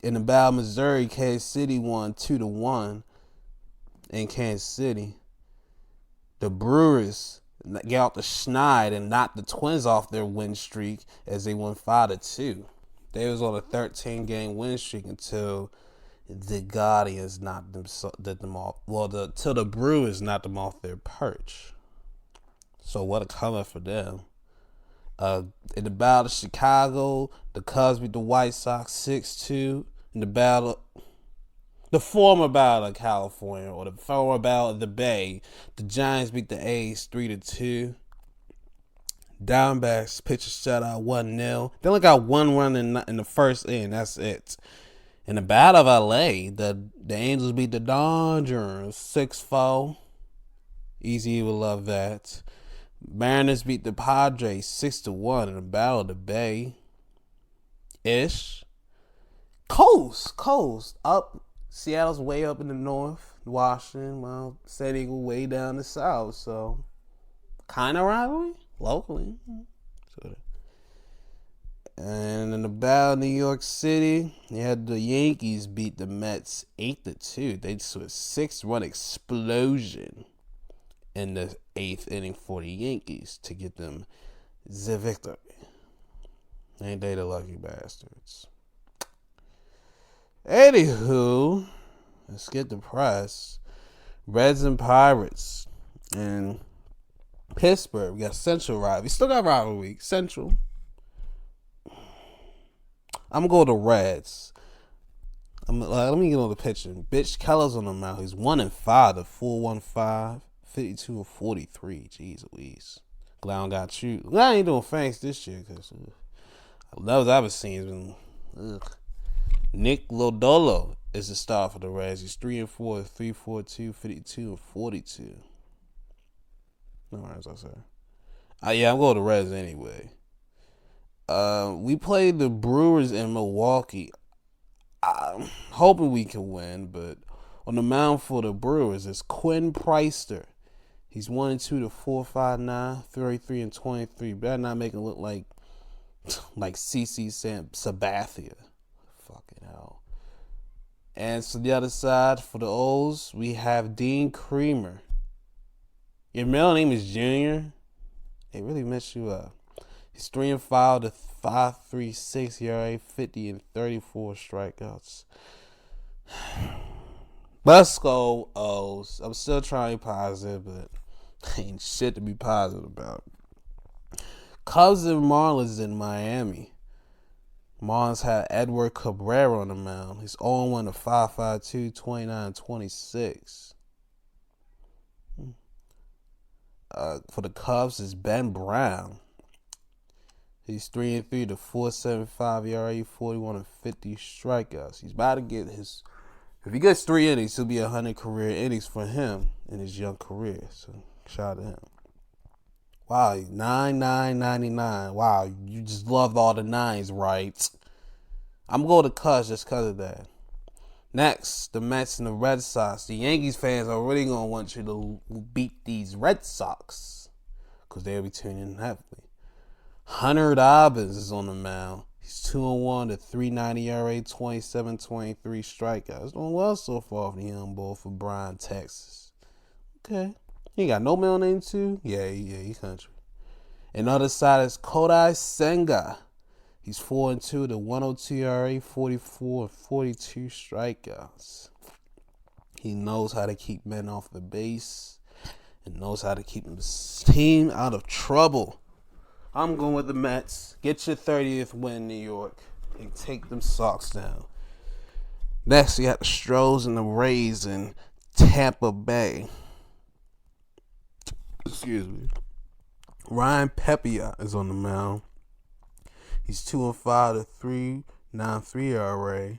In the Battle of Missouri, Kansas City won 2-1 in Kansas City. The Brewers got out the schneid and knocked the Twins off their win streak as they won 5-2. They was on a 13-game win streak until the Guardians knocked them off. Well, till the Brewers knocked them off their perch. So what a comeback for them. In the Battle of Chicago, the Cubs beat the White Sox 6-2. In the former Battle of California, or the former Battle of the Bay, the Giants beat the A's 3-2. Diamondbacks pitched a shutout 1-0. They only got one run in the first inning. That's it. In the Battle of LA, the Angels beat the Dodgers 6-4. Easy, you will love that. Mariners beat the Padres 6-1 in the Battle of the Bay. Coast. Up. Seattle's way up in the north. Washington, well, San Diego way down the south. So, kind of rivalry locally. And in the Battle of New York City, you had the Yankees beat the Mets 8-2. They just a 6-run explosion in the 8th inning for the Yankees to get them the victory. Ain't they the lucky bastards? Anywho, let's get the press. Reds and Pirates. And Pittsburgh, we got Central rivalry. We still got rivalry week. Central. I'm going to go to Reds. Let me get on the pitching. Bitch Keller's on the mound. He's 1-5. The 4-1-5. 52-43. Jeez Louise. Glad I don't got you. Glad I ain't doing thanks this year because those I've seen has been. Nick Lodolo is the star for the Reds. He's 3-4, 3-4-2, 52-42. No, as I said. Yeah, I'm going to Reds anyway. We played the Brewers in Milwaukee. I'm hoping we can win, but on the mound for the Brewers is Quinn Preister. He's 1-2 to 4.59, 33-23. Better not make it look like CC Sabathia. Fucking hell. And so the other side for the O's, we have Dean Creamer. Your middle name is Junior. It really messed you up. He's 3-5 to 5.36 ERA, 50-34 strikeouts. Let's go O's. I'm still trying positive, but ain't shit to be positive about. Cubs and Marlins in Miami. Marlins had Edward Cabrera on the mound. He's 0-1 to 5.52, 29-26. For the Cubs is Ben Brown. He's 3-3 to 4.75 ERA, 41-50 strikeouts. He's about to get his. If he gets 3 innings, he'll be 100 career innings for him in his young career. So shout out to him. Wow, 9-9-99. Wow, you just loved all the nines, right? I'm going to Cubs just because of that. Next, the Mets and the Red Sox. The Yankees fans are really going to want you to beat these Red Sox because they'll be tuning in heavily. Hunter Dobbins is on the mound. He's 2-1 to 3.90 ERA, 27-23 strikeouts. Doing well so far for the young boy for Bryan, Texas. Okay. He ain't got no middle name too? Yeah, he country. And the other side is Kodai Senga. He's 4-2 to 1.02 ERA, 44-42 strikeouts. He knows how to keep men off the base and knows how to keep his team out of trouble. I'm going with the Mets. Get your 30th win, New York, and take them Sox down. Next, we got the Stros and the Rays in Tampa Bay. Excuse me. Ryan Pepiot is on the mound. He's 2-5 to 3.93 ERA,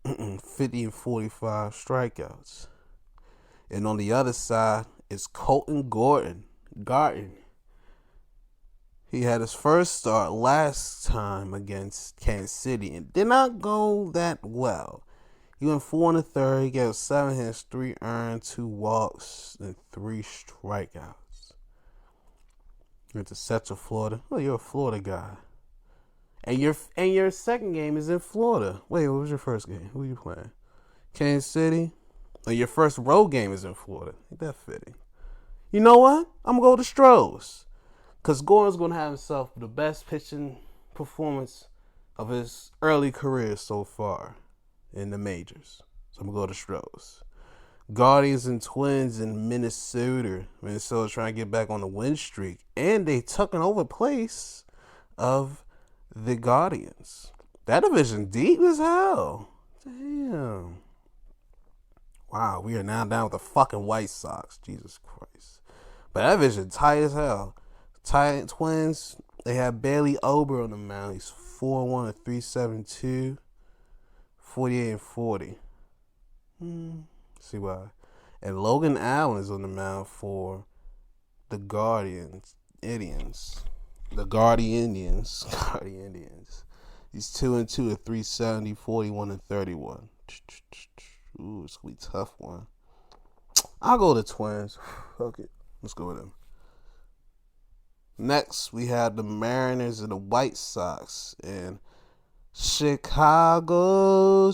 50-45 strikeouts. And on the other side is Colton Garten. He had his first start last time against Kansas City and did not go that well. He went 4 in the third. He gave 7 hits, 3 earned, 2 walks, and 3 strikeouts. Went to Central Florida. Oh, you're a Florida guy. And your second game is in Florida. Wait, what was your first game? Who are you playing? Kansas City? And your first road game is in Florida. Ain't that fitting? You know what? I'm going to go to Stros. Because Gordon's going to have himself the best pitching performance of his early career so far in the majors. So I'm going to go to Stros. Guardians and Twins in Minnesota. Minnesota's trying to get back on the win streak. And they took an over place of the Guardians. That division deep as hell. Damn. Wow, we are now down with the fucking White Sox. Jesus Christ. But that division tight as hell. Twins, they have Bailey Ober on the mound. He's 4-1 at 3.72. 48 and 40. See why. And Logan Allen is on the mound for the Indians. The Guardians. He's 2-2 at 370, 41 and 31. Ooh, it's gonna be a tough one. I'll go with the Twins. Fuck it. Let's go with them. Next, we have the Mariners and the White Sox. And Chicago.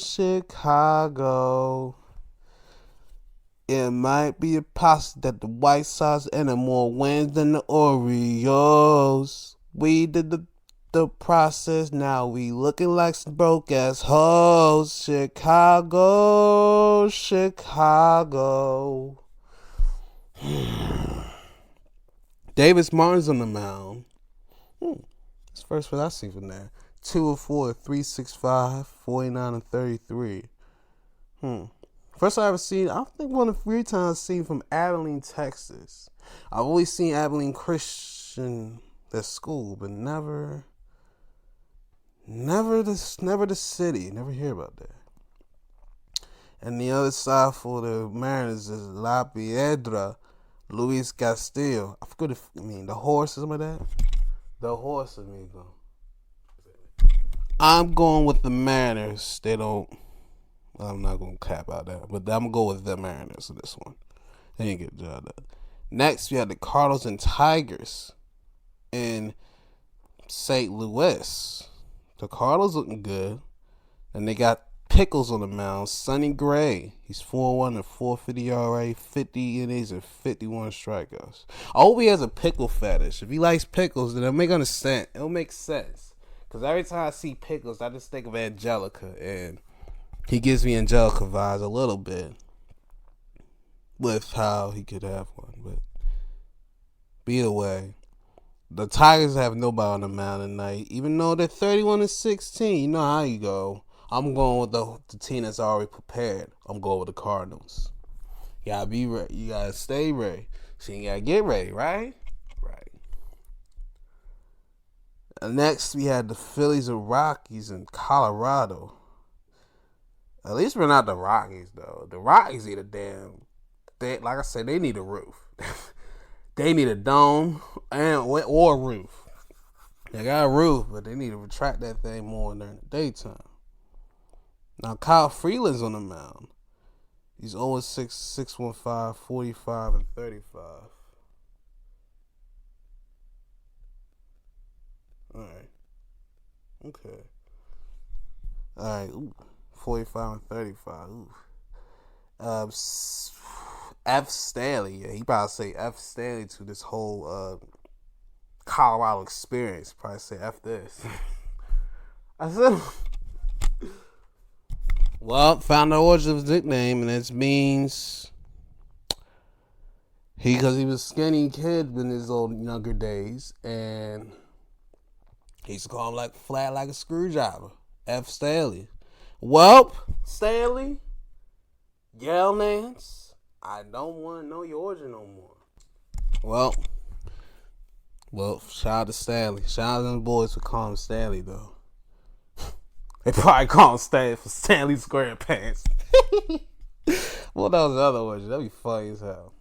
It might be a possibility that the White Sox ended more wins than the Orioles. We did the process, now we looking like some broke ass hoes. Chicago. Davis Martin's on the mound. It's the first one I see from there. 2-4, 365, 49 and 33. First I ever seen, I think one of the 3 times I've seen from Abilene, Texas. I've always seen Abilene Christian at school, but never the city. Never hear about that. And the other side for the Mariners is La Piedra, Luis Castillo. I forget the horse or something like that. The horse, amigo. I'm going with the Mariners. I'm not going to cap out that, but I'm going to go with the Mariners in this one. They didn't get the job done. Next, we have the Cardinals and Tigers in St. Louis. The Cardinals looking good. And they got Pickles on the mound. Sonny Gray. He's 4-1 and 4.50 ERA, 50 innings, and 51 strikeouts. I hope he has a pickle fetish. If he likes pickles, then it'll make sense. It'll make sense. Because every time I see pickles, I just think of Angelica. And he gives me Angelica vibes a little bit with how he could have one. But either way, the Tigers have nobody on the mound tonight. Even though they're 31 and 16, you know how you go. I'm going with the team that's already prepared. I'm going with the Cardinals. You gotta be ready. You gotta stay ready. So you gotta get ready, right? Right. And next, we had the Phillies and Rockies in Colorado. At least we're not the Rockies, though. The Rockies need a like I said, they need a roof. They need a dome or a roof. They got a roof, but they need to retract that thing more during the daytime. Now, Kyle Freeland's on the mound. He's 0-6, 615, 45, and 35. All right. Okay. All right. Ooh. 45 and 35. Ooh. F. Stanley. Yeah, he probably say F. Stanley to this whole Colorado experience. Probably say F this. I said, well, found the origin of his nickname, and it means because he was a skinny kid in his old younger days, and he used to call him like flat like a screwdriver. F. Stanley. Well, Stanley, Yale Nance, I don't want to know your origin no more. Well, shout out to Stanley. Shout out to them boys for calling him Stanley, though. They probably call him Stanley for Stanley SquarePants. Well, that was the other origin. That'd be funny as hell.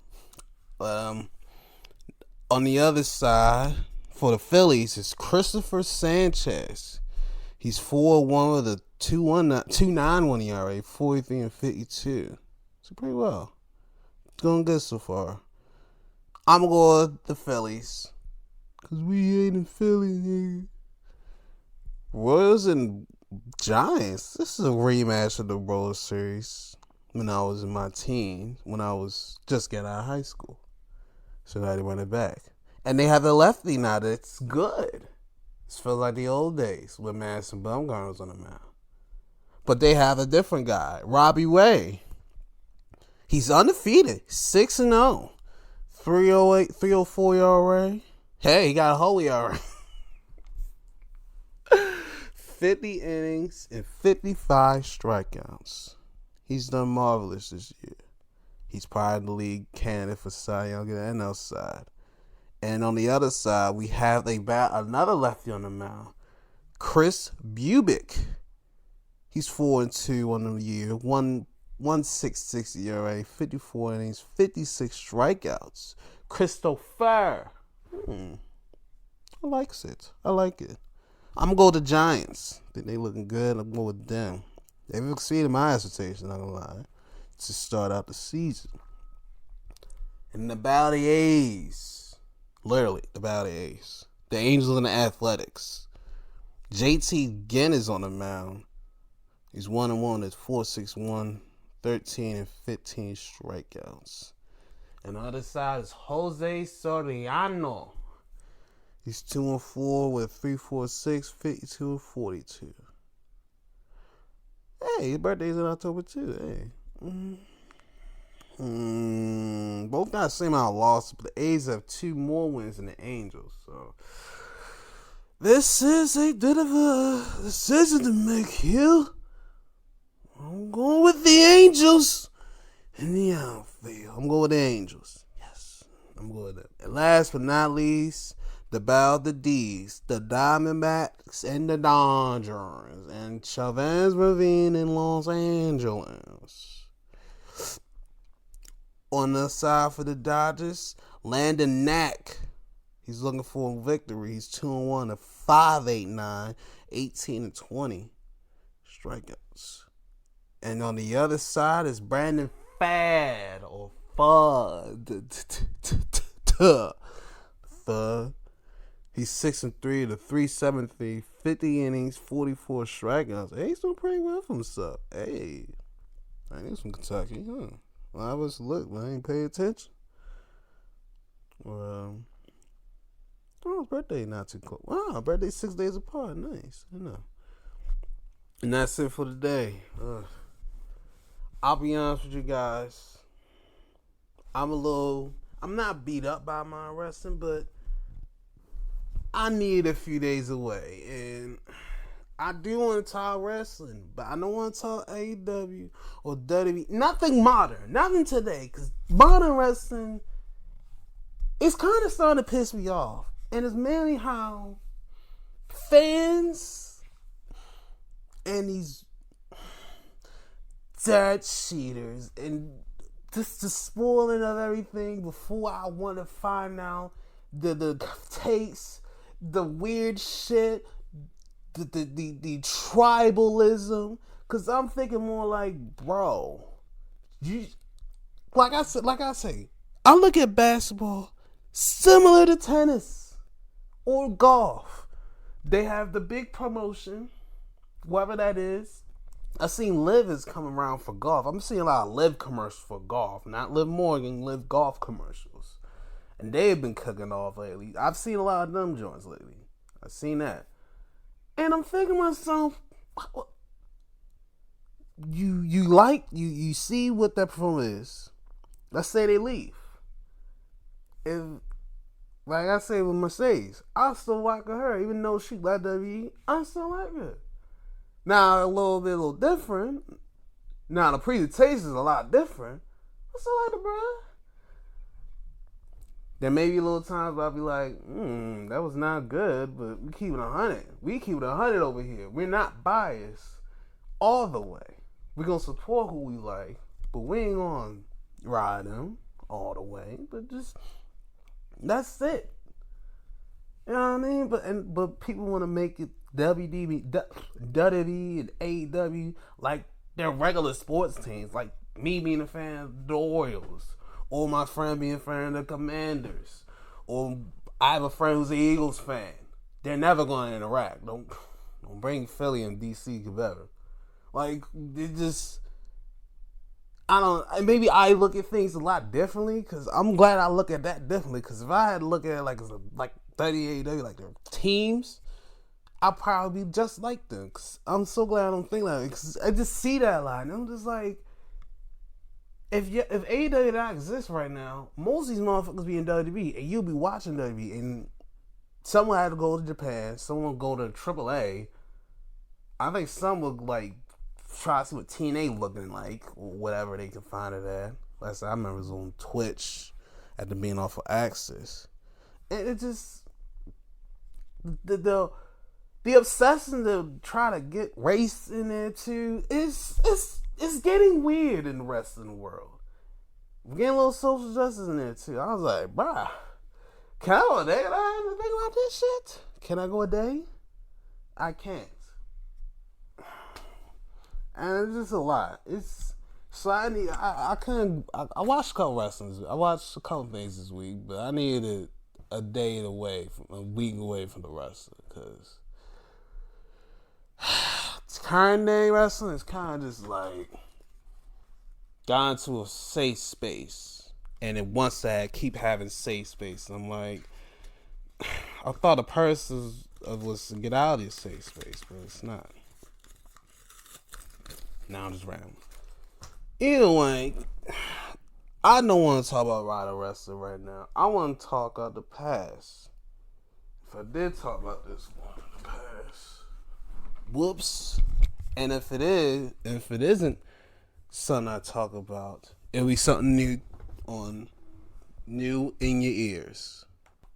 On the other side, for the Phillies, is Christopher Sanchez. He's 4-1 with a 2.91 ERA, 43 and 52. So pretty well. Going good so far. I'm going to go with the Phillies. Because we ain't in Philly here. Royals and Giants. This is a rematch of the World Series when I was in my teens, when I was just getting out of high school. So now they run it back. And they have a lefty now that's good. It feels like the old days with Madison Bumgarner was on the mound. But they have a different guy, Robbie Ray. He's undefeated, 6-0, 308, 304 ERA. Hey, he got a whole ERA. 50 innings and 55 strikeouts. He's done marvelous this year. He's probably the league candidate for Cy Young on the NL side. And on the other side, we have another lefty on the mound, Chris Bubick. He's 4-2 on the year, 1.66 ERA, 54 innings, 56 strikeouts. Christopher. I like it. I'm going to go with the Giants. I think they looking good. I'm going with them. They've exceeded my expectations, not going to lie, to start out the season. And the Battle of the A's. Literally, the Battle of the A's. The Angels and the Athletics. JT Ginn is on the mound. He's 1-1. It's 4.61, 13 and 15 strikeouts. And the other side is Jose Soriano. He's 2-4 with 3.46, 52 and 42. Hey, his birthday's in October too. Hey. Both got the same amount of losses, but the A's have 2 more wins than the Angels. So this is a bit of a decision to make here. I'm going with the Angels in the outfield. I'm going with the Angels. Yes, I'm going with them. And last but not least, the Battle of the D's, the Diamondbacks and the Dodgers, and Chavez Ravine in Los Angeles. On the side for the Dodgers, Landon Knack. He's looking for a victory. He's 2-1 at 5.89, 18 and 20 strikeouts. And on the other side is Brandon Fad or Fudd. He's 6-3 to 3.73, 50 innings, 44 strikeouts. Hey, he's doing pretty well for himself. Hey, I think from Kentucky, huh? Well, I was look, but I ain't pay attention. Well, his birthday not too close. Wow, birthday 6 days apart. Nice, I know. And that's it for today. I'll be honest with you guys. I'm not beat up by my wrestling, but I need a few days away. And I do want to talk wrestling, but I don't want to talk AEW or WWE. Nothing modern. Nothing today. Because modern wrestling is kind of starting to piss me off. And it's mainly how fans and these dirt cheaters and just the spoiling of everything before I want to find out the takes, the weird shit, the tribalism. Cause I'm thinking more like, bro, like I say, I look at basketball similar to tennis or golf. They have the big promotion, whatever that is. I've seen Liv is coming around for golf. I'm seeing a lot of Liv commercials for golf, not Liv Morgan, Liv golf commercials. And they've been cooking off lately. I've seen a lot of them joints lately. I've seen that. And I'm thinking to myself, you see what that performance is. Let's say they leave. If, like I say with Mercedes, I still like her, even though she left WWE, I still like her. Now, a little different. Now, the presentation is a lot different. I still like the brand. There may be little times where I'll be like, that was not good, but we keep it 100. We keep it 100 over here. We're not biased all the way. We're going to support who we like, but we ain't going to ride them all the way. But just, that's it. You know what I mean? But people want to make it WWE and AEW like they're regular sports teams. Like me being a fan of the Orioles, or my friend being a fan of the Commanders, or I have a friend who's an Eagles fan. They're never going to interact. Don't bring Philly and DC together. Like it just. I don't. Maybe I look at things a lot differently because I'm glad I look at that differently. Because if I had to look at it like as a, like 38 like their teams, I'll probably be just like them. Cause I'm so glad I don't think like it. Cause I just see that a lot, and I'm just like, if AEW did not exist right now, most of these motherfuckers be in WWE, and you'll be watching WWE, and someone had to go to Japan, someone go to AAA. I think some would like. Try to see what TNA looking like, or whatever they can find it at. Last I remember it was on Twitch at the being off of Axis. And it just the obsession to try to get race in there too is it's getting weird in the rest of the world. We're getting a little social justice in there too. I was like, bruh, can I go a day? Can I think about this shit? Can I go a day? I can't. And it's just a lot. It's so I watched a couple wrestlings. I watched a couple things this week, but I needed a week away from the wrestling because current day wrestling is kind of just like got into a safe space, and it wants to keep having safe space. And I'm like, I thought the purpose was to get out of this safe space, but it's not. Now I'm just rambling. Either way, I don't want to talk about Rider Wrestling right now. I want to talk about the past. If I did talk about this one in the past, whoops. And if it isn't something I talk about, it'll be something new in your ears.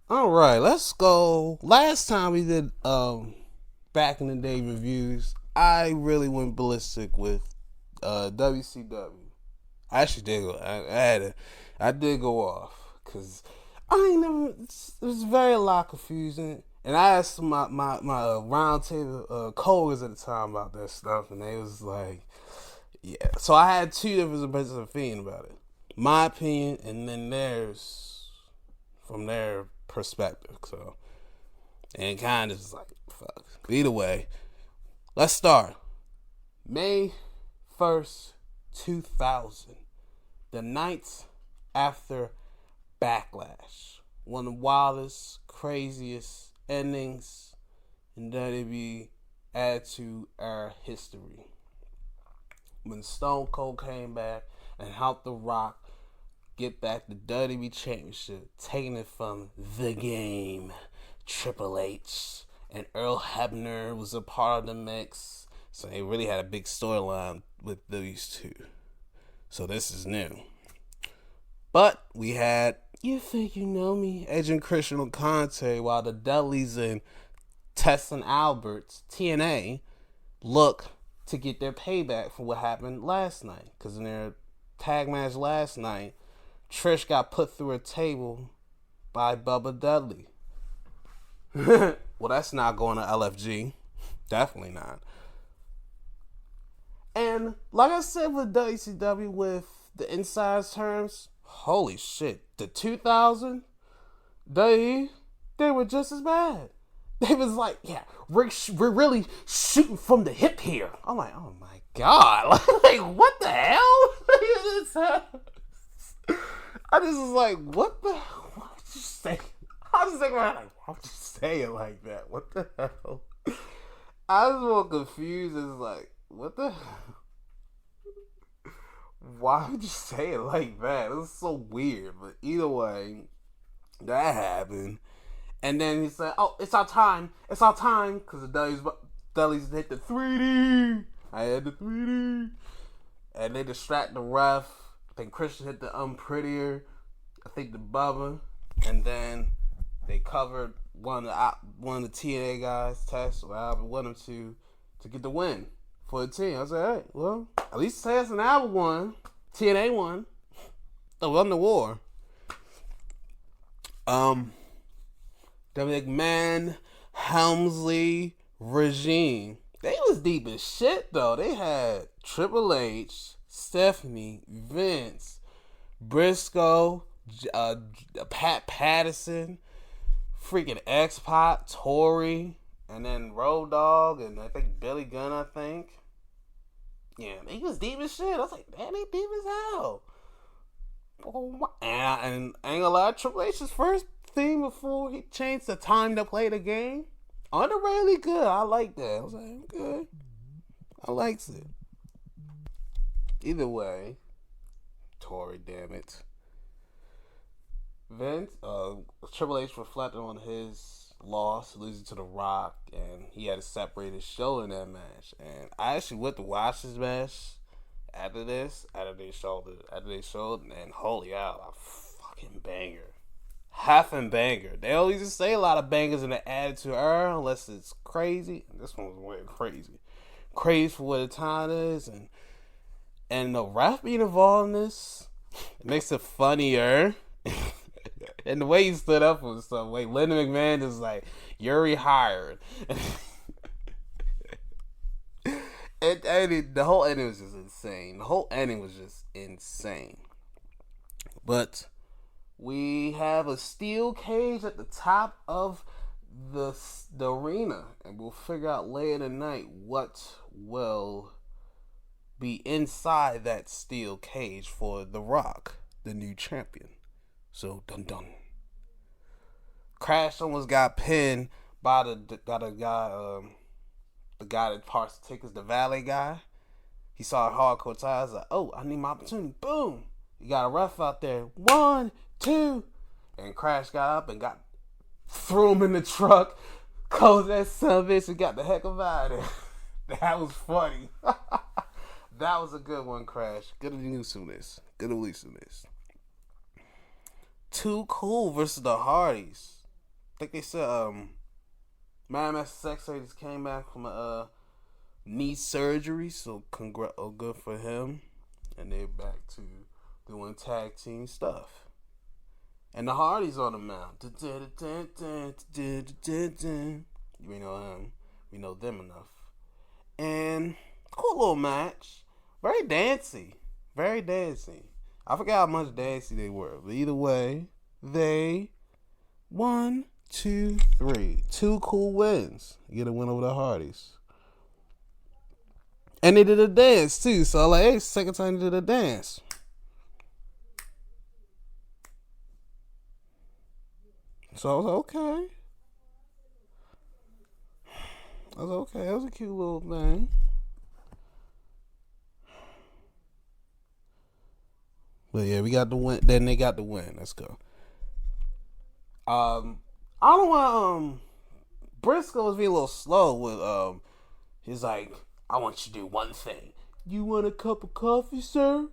All right, let's go. Last time we did back in the day reviews, I really went ballistic with WCW. I actually did go. I did go off because I ain't never. It was very a lot confusing, and I asked my round table coworkers at the time about that stuff, and they was like, "Yeah." So I had two different opinions about it. My opinion, and then theirs from their perspective. So, and kind of just like fuck. But either way. Let's start. May 1st, 2000. The night after Backlash. One of the wildest, craziest endings in WWE Attitude Era history. When Stone Cold came back and helped The Rock get back the WWE Championship, taking it from The Game, Triple H, and Earl Hebner was a part of the mix. So they really had a big storyline with these two. So this is new. But we had You Think You Know Me, Edge and Christian on commentary, while the Dudleys and Tess and Alberts, TNA, look to get their payback for what happened last night. Because in their tag match last night, Trish got put through a table by Bubba Dudley. Well, that's not going to LFG. Definitely not. And like I said with WCW, with the inside terms, holy shit. The 2000, they were just as bad. They was like, yeah, we're really shooting from the hip here. I'm like, oh my God. Like, what the hell? I just was like, what did you say? I was thinking, like, why would you say it like that? What the hell? I was more confused. It's like, what the hell? Why would you say it like that? It was so weird. But either way, that happened. And then he said, oh, it's our time. It's our time. Because the Dudleys hit the 3D. I had the 3D. And they distract the ref. I think Christian hit the Unprettier. I think the Bubba. And then they covered one of the TNA guys, Tess or Albert, one of them to get the win for the team. I was like, hey, well, at least Tess and Albert won. TNA won. They won the war. Dominic Mann, Helmsley, regime, they was deep as shit though. They had Triple H, Stephanie, Vince, Briscoe, Pat Patterson, freaking X-Pac, Tori, and then Road Dogg, and I think Billy Gunn, I think. Yeah, he was deep as shit. I was like, man, he deep as hell. And I ain't gonna lie, Triple H's first theme before he changed the time to play the game, underrated good. I like that. I was like, okay. I likes it. Either way, Tori, damn it. Vince, Triple H reflected on his loss, losing to The Rock, and he had to separate his show in that match. And I actually went to watch this match after they showed, and holy hell, a fucking banger. Half-and banger. They always just say a lot of bangers in the Attitude Era, unless it's crazy. This one was way crazy. Crazy for what the time is, and the ref being involved in this, it makes it funnier. And the way he stood up was some way. Linda McMahon is like, you're rehired. And the whole ending was just insane. But we have a steel cage at the top of the arena, and we'll figure out later tonight what will be inside that steel cage for The Rock, the new champion. So dun dun. Crash almost got pinned by the guy that parks the tickets, the valet guy. He saw hardcore ties, like, oh, I need my opportunity. Boom. You got a ref out there. 1, 2. And Crash got up and threw him in the truck, closed that son of a bitch, and got the heck of out of there. That was funny. That was a good one, Crash. Good releasing this. Too Cool versus the Hardys. I think they said Master Sex just came back from a knee surgery, so good for him. And they're back to doing tag team stuff. And the Hardys on the mound. We know him. We know them enough. And cool little match. Very dancey. I forgot how much dancey they were. But either way, they 1, 2, 3. 2 cool wins. Get a win over the Hardys. And they did a dance too. So I'm like, hey, second time they did a dance. So I was like, okay. It was a cute little thing. But yeah, we got the win. Then they got the win. Let's go. I don't know why Briscoe was being a little slow with he's like, I want you to do one thing. You want a cup of coffee, sir?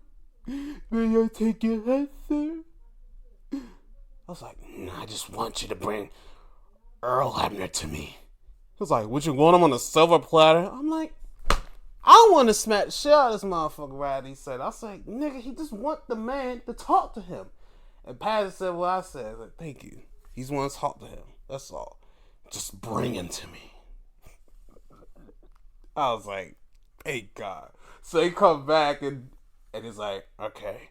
May I take your head, sir? I was like, I just want you to bring Earl Hebner to me. He was like, would you want him on a silver platter? I'm like, I want to smack the shit out of this motherfucker, right? He said, I was like, nigga, he just want the man to talk to him. And Patty said what I said. I was like, thank you. He's want to talk to him. That's all. Just bring him to me. I was like, thank God. So he come back and he's like, okay,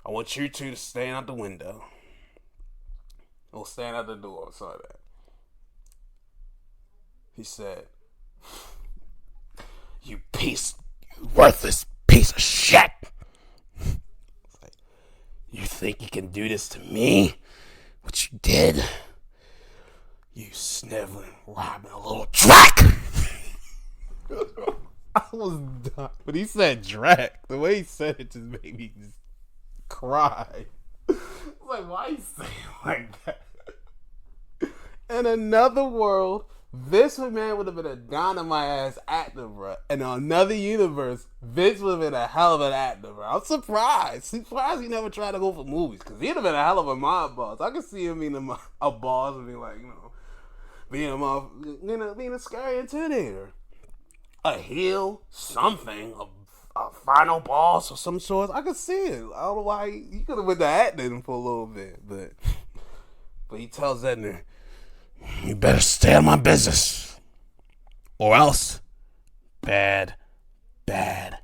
I want you two to stand out the window. Or stand out the door. I saw that. He said, you worthless piece of shit. Like, you think you can do this to me? What you did? You sniveling, robbing a little drac. I was done. But he said drac. The way he said it just made me just cry. I was like, why you saying it like that? In another world, Vince McMahon would have been a dynamite ass actor, bro. In another universe, Vince would have been a hell of an actor, bro. I'm surprised. He never tried to go for movies, because he'd have been a hell of a mob boss. I could see him being a boss and be like, being a scary intimidator. A heel, something, a final boss of some sort. I could see it. I don't know why he could have been the acting for a little bit, but he tells Edner, you better stay out of my business. or else bad, bad,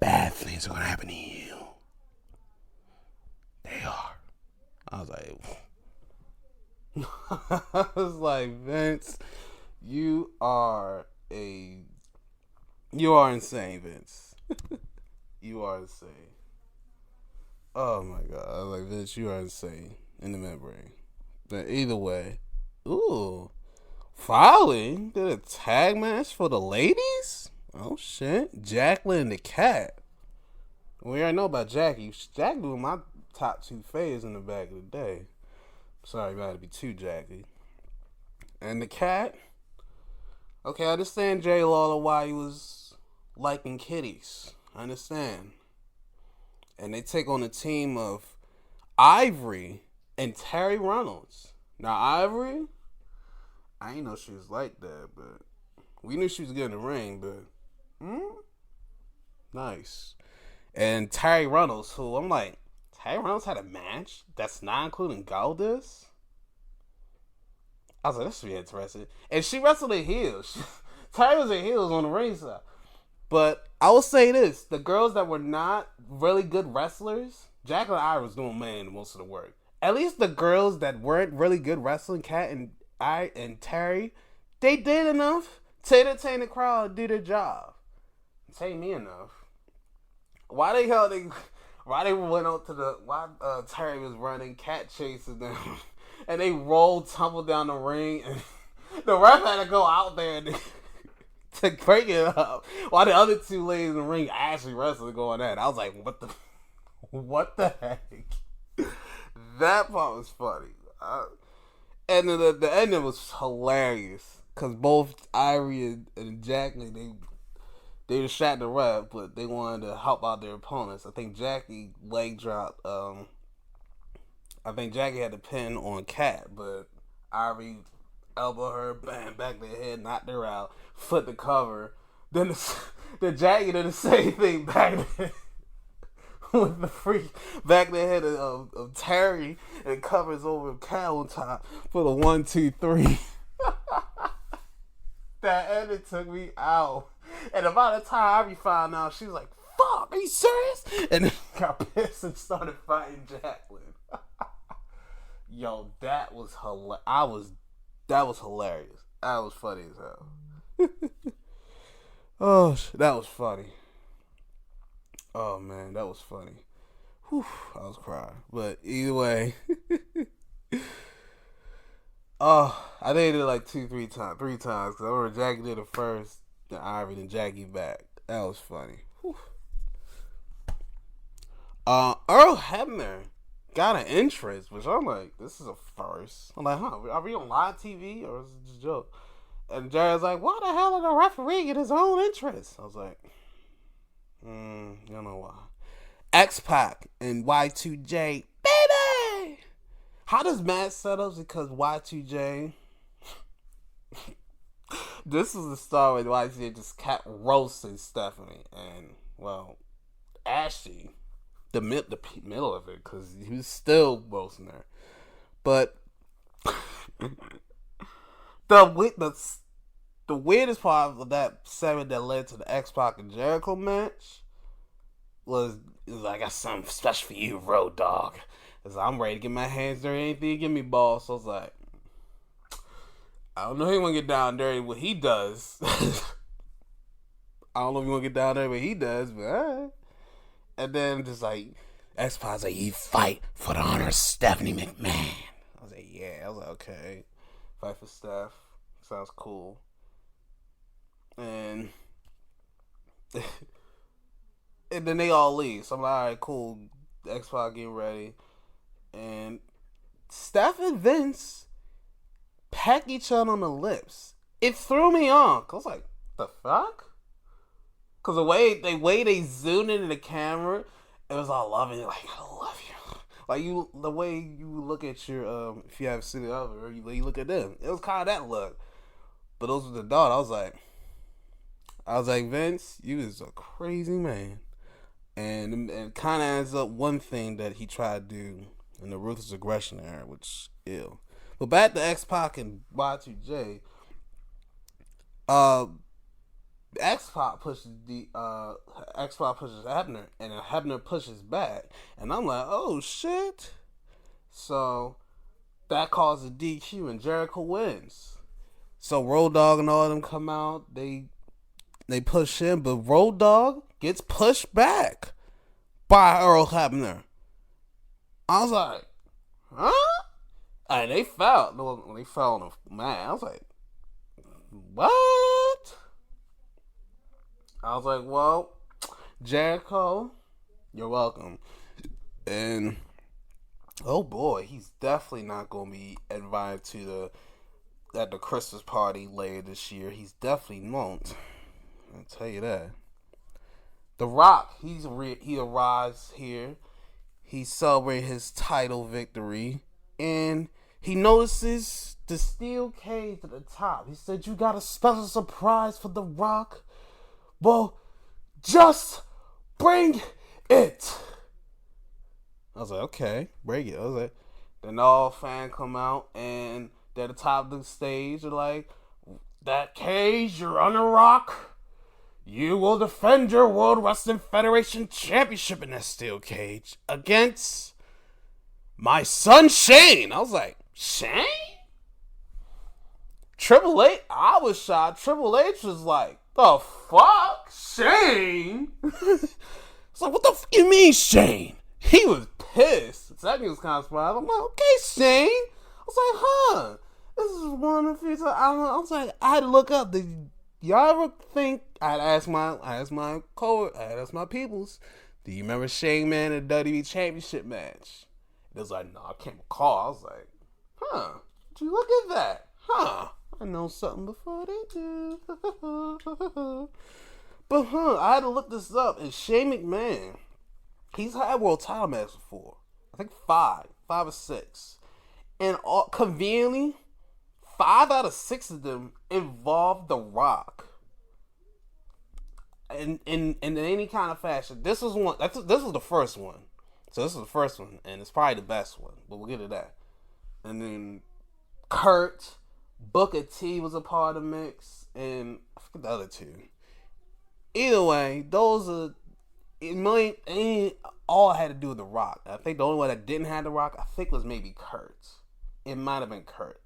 bad things are gonna happen to you. They are. I was like, I was like, Vince, you are insane, Vince. You are insane. Oh my god, I was like, Vince, you are insane in the membrane. But either way, ooh, Foley did a tag match for the ladies. Oh shit, Jacqueline and the Cat. We already know about Jackie. Jackie was my top two faves in the back of the day. Sorry, about to be too Jackie. And the Cat. Okay, I understand Jerry Lawler why he was liking kitties. I understand. And they take on a team of Ivory and Terry Reynolds. Now Ivory, I ain't know she was like that, but we knew she was good in the ring. But nice. And Terry Reynolds, who I'm like, Terry Reynolds had a match that's not including Goldust. I was like, this should be interesting. And she wrestled in heels. Terry was in heels on the ringside. But I will say this: the girls that were not really good wrestlers, Jacqueline and I was doing most of the work. At least the girls that weren't really good wrestling, Kat and Terry, they did enough to entertain the crowd and do their job. Say me enough. Why they went out to Terry was running, Cat chasing them, and they tumbled down the ring, and the ref had to go out there to break it up, while the other two ladies in the ring actually wrestling going at it. I was like, what the heck? That part was funny. And the ending was hilarious, because both Ivory and Jackie, they just shot the ref, but they wanted to help out their opponents. I think Jackie leg dropped. I think Jackie had the pin on Kat, but Ivory elbowed her, bam, back to the head, knocked her out, foot the cover. Then the Jackie did the same thing back there with the freak back to the head of Terry, and covers over Kat on top for the 1, 2, 3. That ended took me out. And about the time Ivory found out, she was like, fuck, are you serious? And then got pissed and started fighting Jacqueline. Yo, that was hilarious. That was hilarious. That was funny as hell. Oh, that was funny. Oh, man, that was funny. Whew, I was crying. But either way. Oh, I think I did it like 3 times. Because I remember Jackie did it first, then Ivory, then Jackie back. That was funny. Whew. Earl Hebner got an entrance, which I'm like, this is a first. I'm like, are we on live TV or is it just a joke? And Jerry's like, why the hell did the referee get his own entrance? I was like, you don't know why. X-Pac and Y2J, baby! How does Matt set up? Because Y2J, this is the start where Y2J just kept roasting Stephanie. And, well, Ashley, the middle of it, because he was still roasting her. But the weirdest part of that segment that led to the X-Pac and Jericho match was like, I got something special for you, Road Dogg. Cause I'm ready to get my hands dirty, anything give me balls. So I was like, I don't know if he want to get down dirty what he does. I don't know if you want to get down there what he does, but alright. And then just like, X-Pac's like, you fight for the honor of Stephanie McMahon. I was like, yeah. I was like, okay. Fight for Steph. Sounds cool. And and then they all leave. So I'm like, alright, cool. X-Pac getting ready. And Steph and Vince peck each other on the lips. It threw me off. I was like, the fuck? Because the way they zoomed into the camera, it was all loving. Like, I love you. Like, the way you look at your, if you haven't seen it ever, you look at them. It was kind of that look. But those were the daughter. I was like, Vince, you is a crazy man. And it kind of ends up one thing that he tried to do in the Ruthless Aggression era, which ill. But back to X-Pac and Y2J. Uh, X-Pac pushes Hebner, and Hebner pushes back, and I'm like, oh shit. So that causes DQ, and Jericho wins. So Road Dogg and all of them come out. They push him, but Road Dogg gets pushed back by Earl Hebner. I was like, huh? And they fell. When they fell on the mat, I was like, what? I was like, well, Jericho, you're welcome. And oh boy, he's definitely not going to be invited to the Christmas party later this year. He's definitely won't. I'll tell you that. The Rock, he arrives here. He celebrates his title victory, and he notices the steel cage at the top. He said, "You got a special surprise for The Rock? Well, just bring it." I was like, okay, bring it. I was like, then all fans come out, and they're at the top of the stage. They're like, that cage, you're on The Rock. You will defend your World Wrestling Federation Championship in that steel cage against my son Shane. I was like, Shane? Triple H? I was shocked. Triple H was like, the fuck? Shane? It's like, what the fuck you mean, Shane? He was pissed. Second was kind of surprised. I'm like, okay, Shane. I was like, huh. This is one of the few times. I was like, I had to look up. Did y'all ever think? I had asked my peoples, do you remember Shane Man in the WWE Championship match? It was like, no, I can't recall. I was like, huh. Did you look at that? Huh. I know something before they do. But I had to look this up. And Shane McMahon, he's had world title matches before. I think 5 or 6. And conveniently, 5 out of 6 of them involved The Rock. In any kind of fashion. This was one. This was the first one. So this is the first one, and it's probably the best one. But we'll get to that. And then Kurt, Booker T was a part of the mix, and I forget the other 2. Either way, those are all had to do with The Rock. I think the only one that didn't have The Rock, I think, was maybe Kurt. It might have been Kurt.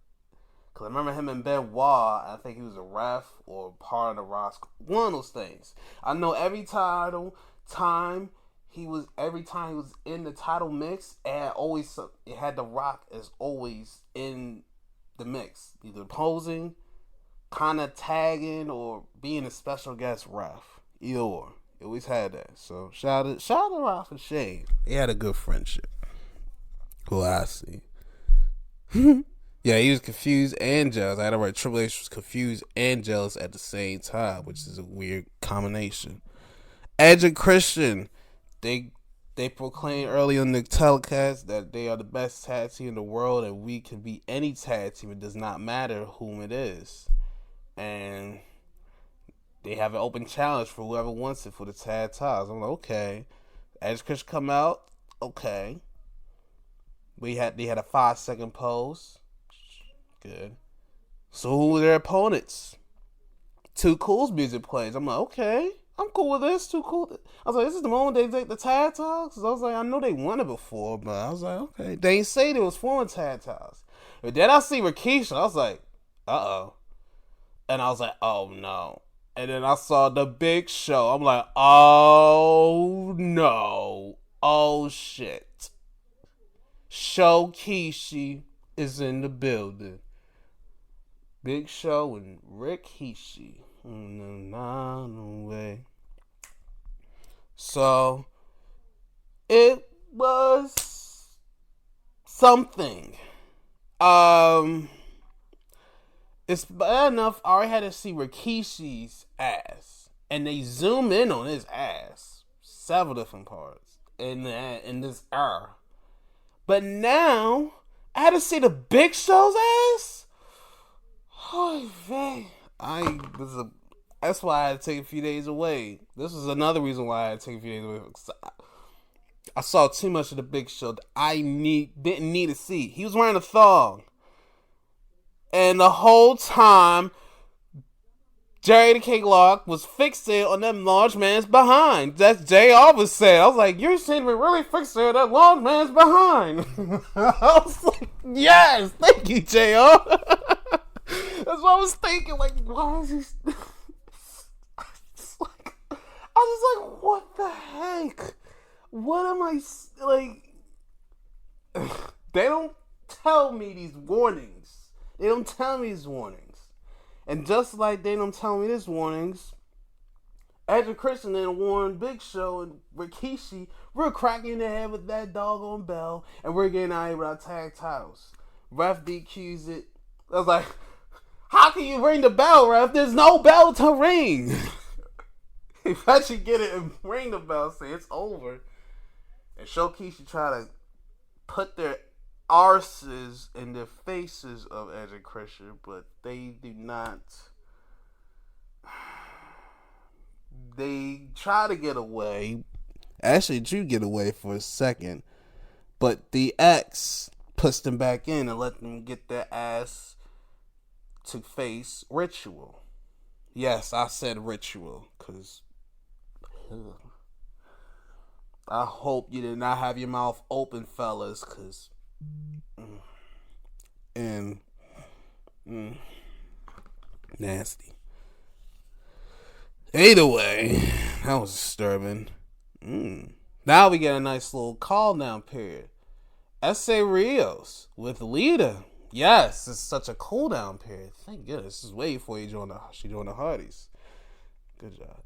Because I remember him and Benoit, I think he was a ref or part of the roster. One of those things. I know every time he was in the title mix, it had The Rock as always in the mix. Either posing, kind of tagging, or being a special guest ref. Either or. It always had that. So shout out to Rock and Shane. They had a good friendship. Cool, I see. Yeah, he was confused and jealous. I had to write Triple H was confused and jealous at the same time, which is a weird combination. Edge and Christian, they proclaimed early on the telecast that they are the best tag team in the world, and we can beat any tag team. It does not matter whom it is. And they have an open challenge for whoever wants it for the tag titles. I'm like, okay. Edge and Christian come out, okay. They had a 5-second pose. Good. So who were their opponents? Too Cool's music plays. I'm like, okay, I'm cool with this. Too Cool. I was like, this is the moment they take the tag titles. I was like, I know they won it before, but I was like, okay. They ain't say there was former tag titles. But then I see Rikishi. I was like, uh-oh. And I was like, oh no. And then I saw the Big Show. I'm like, oh no. Oh shit. Shokishi is in the building. Big Show and Rikishi. No way. So it was something. It's bad enough I already had to see Rikishi's ass, and they zoom in on his ass several different parts in this era. But now I had to see the Big Show's ass. Oh man, that's why I had to take a few days away. This was another reason why I had to take a few days away. I saw too much of the Big Show that I didn't need to see. He was wearing a thong, and the whole time Jerry the King Lock was fixated on that large man's behind. That's JR was saying. I was like, you seem to be really fixated on that large man's behind. I was like, yes, thank you, JR. That's what I was thinking. Like, why is he... I was like, what the heck? What am I... Like... They don't tell me these warnings. They don't tell me these warnings. And just like they don't tell me these warnings, Edge and Christian then warned Big Show and Rikishi, we're cracking their head with that doggone bell, and we're getting out here with our tag titles. Ref DQs it. I was like, how can you ring the bell, ref? There's no bell to ring. If I should get it and ring the bell, say it's over. And Shokishi try to put their arses in the faces of Edge and Christian, but they do not. They try to get away. Actually, do get away for a second, but the X puts them back in and let them get their ass to face Ritual. Yes, I said Ritual, because I hope you did not have your mouth open, fellas, because nasty. Either way, that was disturbing. Now we get a nice little call down period. S.A. Rios with Lita. Yes, it's such a cool down period. Thank goodness. This is way before she joined the Hardys. Good job.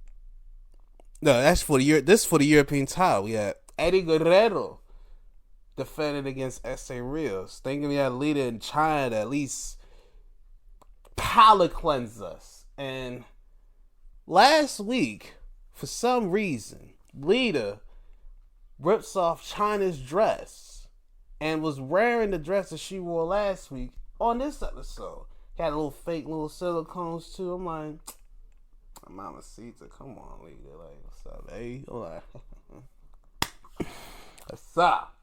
No, that's for the European title. We had Eddie Guerrero defended against S.A. Rios. Thinking we had Lita in China to at least palate cleanse us. And last week, for some reason, Lita rips off China's dress and was wearing the dress that she wore last week on this episode. Had a little fake little silicones too. I'm like, Mamacita, come on, Lita. Like, what's up, hey? I'm like, what's up?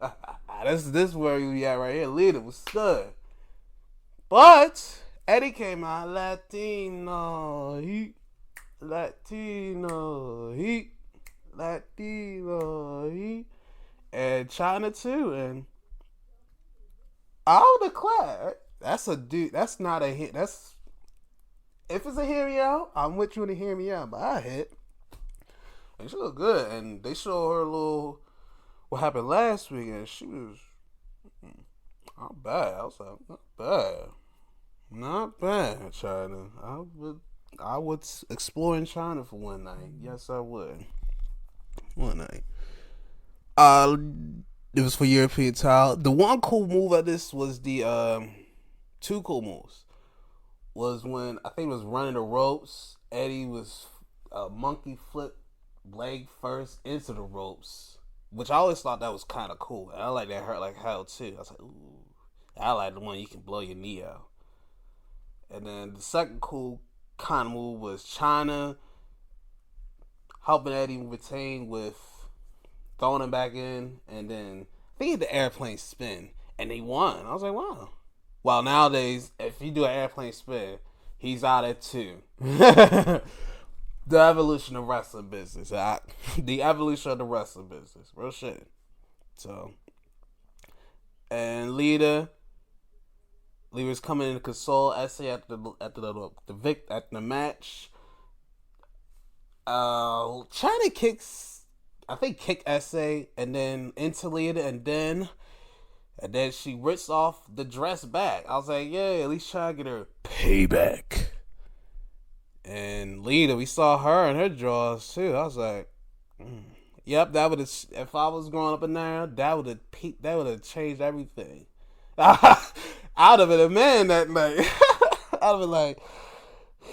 This is where we at right here. Lita was good. But Eddie came out, Latino heat. And China too. And I'll declare that's a dude. That's not a hit. That's if it's a hear me out, I'm with you to hear me out. But I hit. And she looked good. And they showed her a little what happened last week, and she was not bad. I was like, not bad, China. I would explore in China for one night. Yes, I would. One night. It was for European title. The one cool move of this was the two cool moves. Was when I think it was running the ropes. Eddie was monkey flip leg first into the ropes, which I always thought that was kind of cool. And I like that hurt like hell too. I was like, ooh, I like the one you can blow your knee out. And then the second cool kind of move was China helping Eddie retain with throwing him back in, and then I think he had the airplane spin, and they won. I was like, wow. Well, nowadays, if you do an airplane spin, he's out at 2. The evolution of wrestling business. The evolution of the wrestling business. Real shit. So, and Lita's coming in to console S.A. at the match. China kicks S.A. and then into Lita, and then she rips off the dress back. I was like, yeah, at least try to get her payback. And Lita, we saw her and her draws too. I was like, yep, that would have. If I was growing up in there, that would have changed everything. I'd have been a man that night. I'd have been like,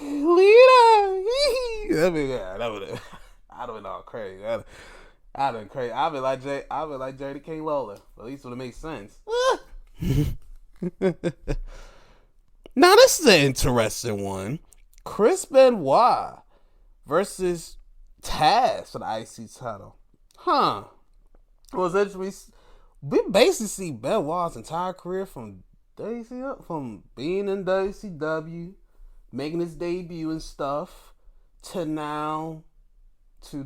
Lita. I'd have been all crazy. I'd have been crazy. I'd been like Jerry the King Lola. At least it would have made sense. Now this is an interesting one. Chris Benoit versus Taz for the IC title. Huh. Was interesting. We basically see Benoit's entire career from being in WCW, making his debut and stuff, to now to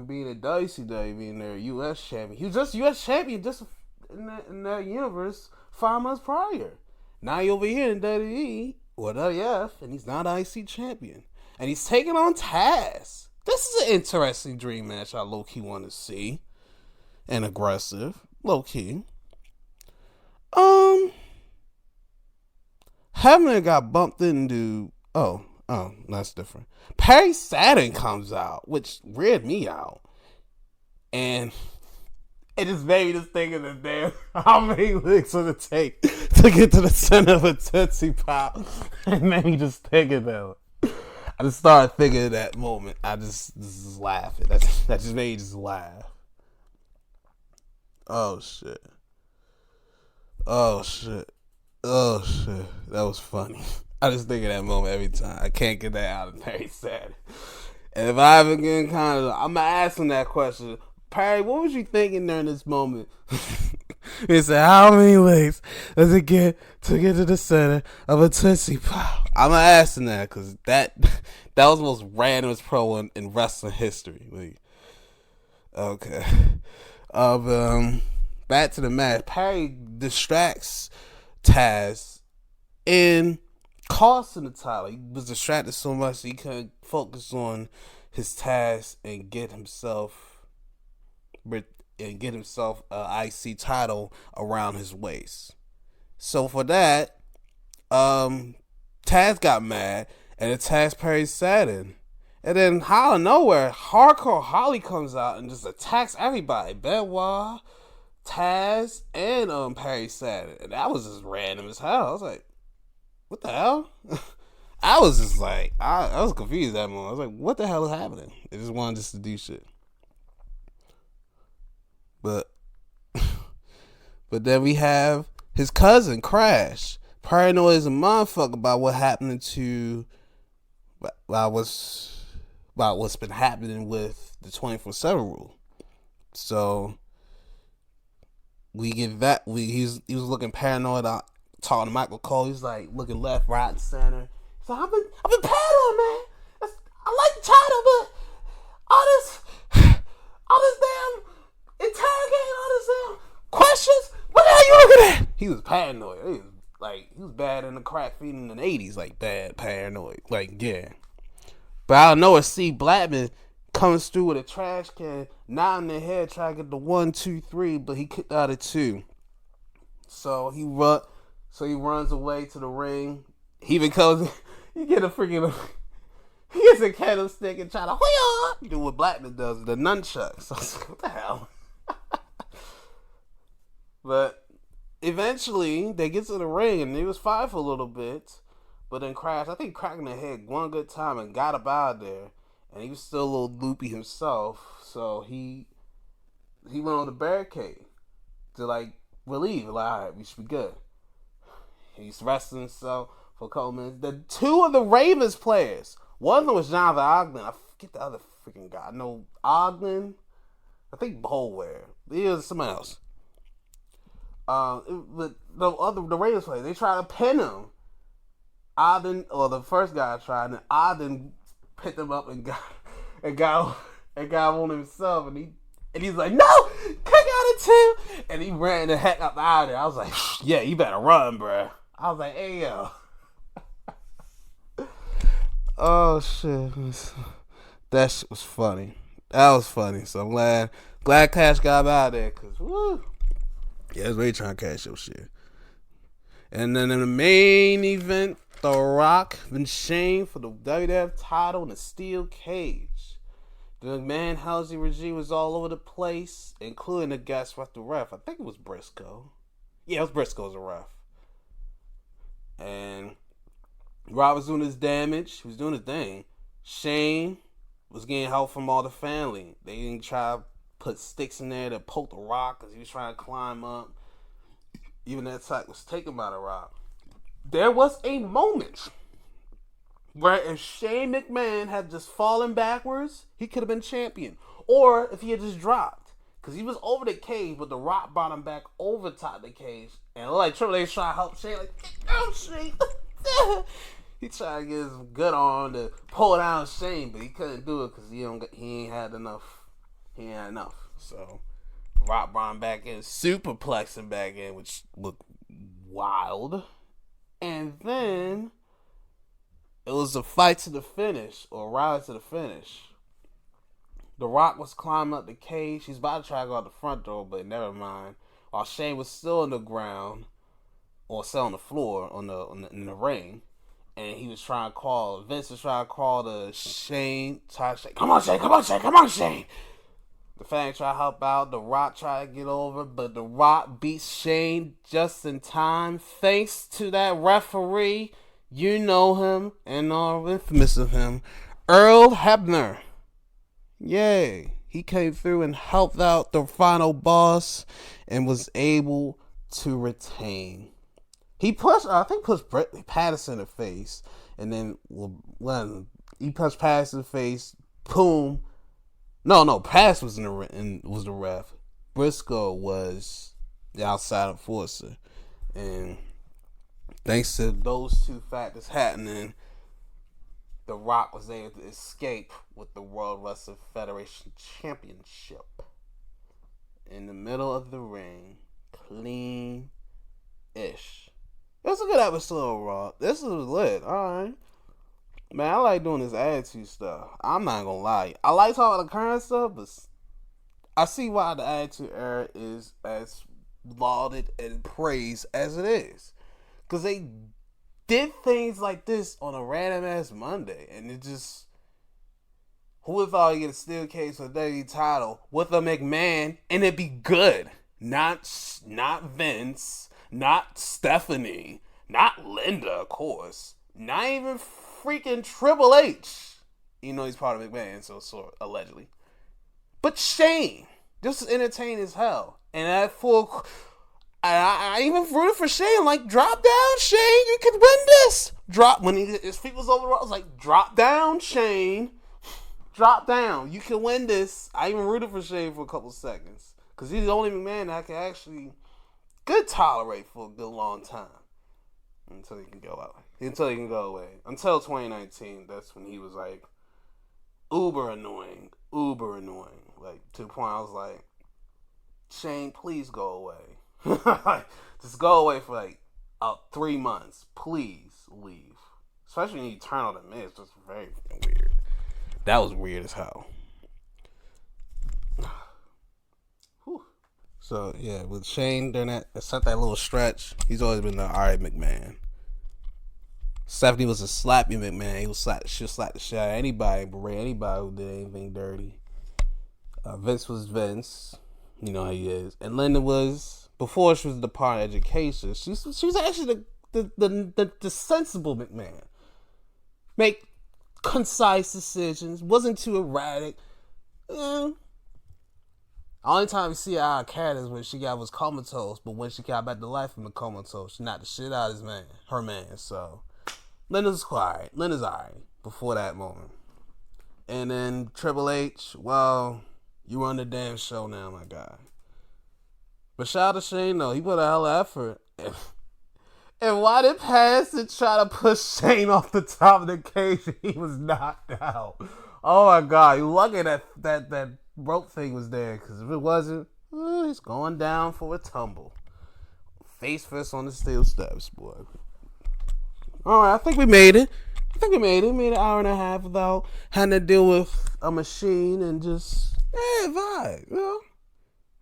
being a WCW, being their U.S. champion. He was just U.S. champion just in that universe 5 months prior. Now he over here in WWE or WF, and he's not IC champion, and he's taking on Taz. This is an interesting dream match I low key want to see, and aggressive, low key. Heaven got bumped into. Oh, that's different. Perry Saturn comes out, which weirded me out. And it just made me just think of the damn how many licks would it take to get to the center of a Tootsie Pop. It made me just think of that. I just started thinking of that moment. I just laughing. That just made me just laugh. Oh shit. That was funny. I just think of that moment every time. I can't get that out of Perry Saturn. And if I ever get I'm going to ask him that question. Perry, what was you thinking during this moment? He said, how many legs does it get to the center of a Tootsie Pop? I'm going to ask him that because that was the most randomest pro in wrestling history. Okay. Back to the match. Perry distracts Taz and cost him the title. He was distracted so much he couldn't focus on his task and get himself a IC title around his waist. So for that, Taz got mad and attacked Perry Saturn. And then out of nowhere, Hardcore Holly comes out and just attacks everybody. Benoit, Taz, and Perry Saturn. And that was just random as hell. I was like, what the hell? I was just like, I was confused at that moment. I was like, what the hell is happening? They just wanted us to do shit. But then we have his cousin, Crash. Paranoid as a motherfucker about what happened about what's been happening with the 24/7 rule. So we get that. He was looking paranoid out. Talking to Michael Cole, he's like looking left, right, and center. So I've been paddling, man. I like the title, but all this damn interrogating, all this damn questions. What the hell you looking at? He was paranoid. He was bad in the crack feeding in the 80s, like bad paranoid, like yeah. But I don't know if Steve Blackman comes through with a trash can, nodding their head, trying to get the 1, 2, 3, but he kicked out of 2. So he runs away to the ring. He gets a candlestick and try to do what Blackman does, the nunchucks. I was like, what the hell? But eventually they get to the ring and he was fired for a little bit. But then Crash, I think cracking the head one good time and got up out of there. And he was still a little loopy himself. So he went on the barricade to relieve. Alright, we should be good. He's resting himself for a couple minutes. The 2 of the Ravens players. One of them was Jonathan Ogden. I forget the other freaking guy. I know Ogden. I think Bolware. He was somebody else. But the Ravens players, they tried to pin him. Ogden, or the first guy tried, and Ogden picked him up and got on himself, and he's like, no, kick out of 2, and he ran the heck up out of there. I was like, yeah, you better run, bruh. I was like, hey, yo. Oh, shit. That shit was funny. That was funny. So I'm glad Cash got out of there, because, woo. Yeah, I was really trying to cash your shit. And then in the main event, The Rock and Shane for the WWF title in a steel cage. The McMahon housing regime was all over the place, including the guest ref, the ref. I think it was Briscoe. Yeah, it was Briscoe as a ref. And Rock was doing his damage. He was doing his thing. Shane was getting help from all the family. They didn't try to put sticks in there to poke the Rock because he was trying to climb up. Even that attack was taken by the Rock. There was a moment where if Shane McMahon had just fallen backwards, he could have been champion. Or if he had just dropped. Because he was over the cage, but the Rock brought him back over top the cage. And like Triple H trying to help Shane, like, oh, Shane. He tried to get his good arm to pull down Shane, but he couldn't do it because he ain't had enough. He ain't had enough. So Rock brought him back in, superplexing back in, which looked wild. And then it was a fight to the finish, or a ride to the finish. The Rock was climbing up the cage. He's about to try to go out the front door, but never mind. While Shane was still on the ground, or still on the floor in the ring, and he was trying to call. Vince was trying to call the Shane. Come on, Shane! Come on, Shane! Come on, Shane! The fan tried to help out. The Rock tried to get over, but The Rock beats Shane just in time, thanks to that referee. You know him and are infamous of him, Earl Hebner. Yay. He came through and helped out the final boss and was able to retain. He pushed Brett Patterson in the face. And then when he pushed Patterson in the face, boom. No, Patterson was the ref. Briscoe was the outside enforcer. And thanks to those two factors happening, The Rock was able to escape with the World Wrestling Federation Championship. In the middle of the ring, clean-ish. It was a good episode of Raw. This was lit, alright. Man, I like doing this attitude stuff. I'm not gonna lie. I like talking about the current stuff, but I see why the Attitude Era is as lauded and praised as it is. Because they did things like this on a random ass Monday, and it just, who would have thought you get a steel case for the WWE title with a McMahon and it'd be good? Not Vince, not Stephanie, not Linda, of course, not even freaking Triple H. You know he's part of McMahon, so allegedly. But Shane, just entertaining as hell, and that full. I even rooted for Shane. Like, drop down, Shane. You can win this. When his feet was over, I was like, drop down, Shane. Drop down. You can win this. I even rooted for Shane for a couple seconds. Because he's the only man that I can actually good tolerate for a good long time. Until he can go out. Until he can go away. Until 2019, that's when he was like, uber annoying. Like, to the point I was like, Shane, please go away. Just go away for like 3 months. Please leave. Especially when you turn on the Miz. It's just very weird. That was weird as hell. So yeah, with Shane during that, except that little stretch, he's always been the alright McMahon. Stephanie was a slappy McMahon. She'll slap the shit out of anybody, berate anybody who did anything dirty. Vince was Vince. You know how he is. And Linda was, before she was the part of education, she was actually the sensible McMahon. Make concise decisions. Wasn't too erratic. Only time we see her out of character is when she was comatose, but when she got back to life from the comatose, she knocked the shit out of her man. So Linda's quiet. Linda's alright before that moment. And then Triple H, well, you run the damn show now, my guy. But shout out to Shane, though. He put a hell of effort. And why did Patterson try to push Shane off the top of the cage and he was knocked out? Oh, my God. You're lucky that rope thing was there. Because if it wasn't, he's going down for a tumble. Face first on the steel steps, boy. All right, I think we made it. We made an hour and a half without having to deal with a machine and just, vibe, you know?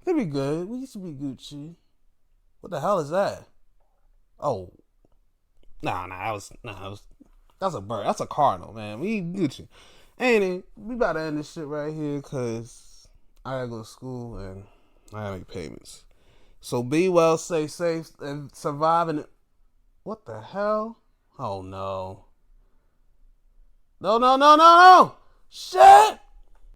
I think we good. We used to be Gucci. What the hell is that? Oh. That's a bird. That's a cardinal, man. We Gucci. Ain't it? We about to end this shit right here because I gotta go to school and I gotta make payments. So be well, stay safe, and survive. And what the hell? Oh, no. No. Shit!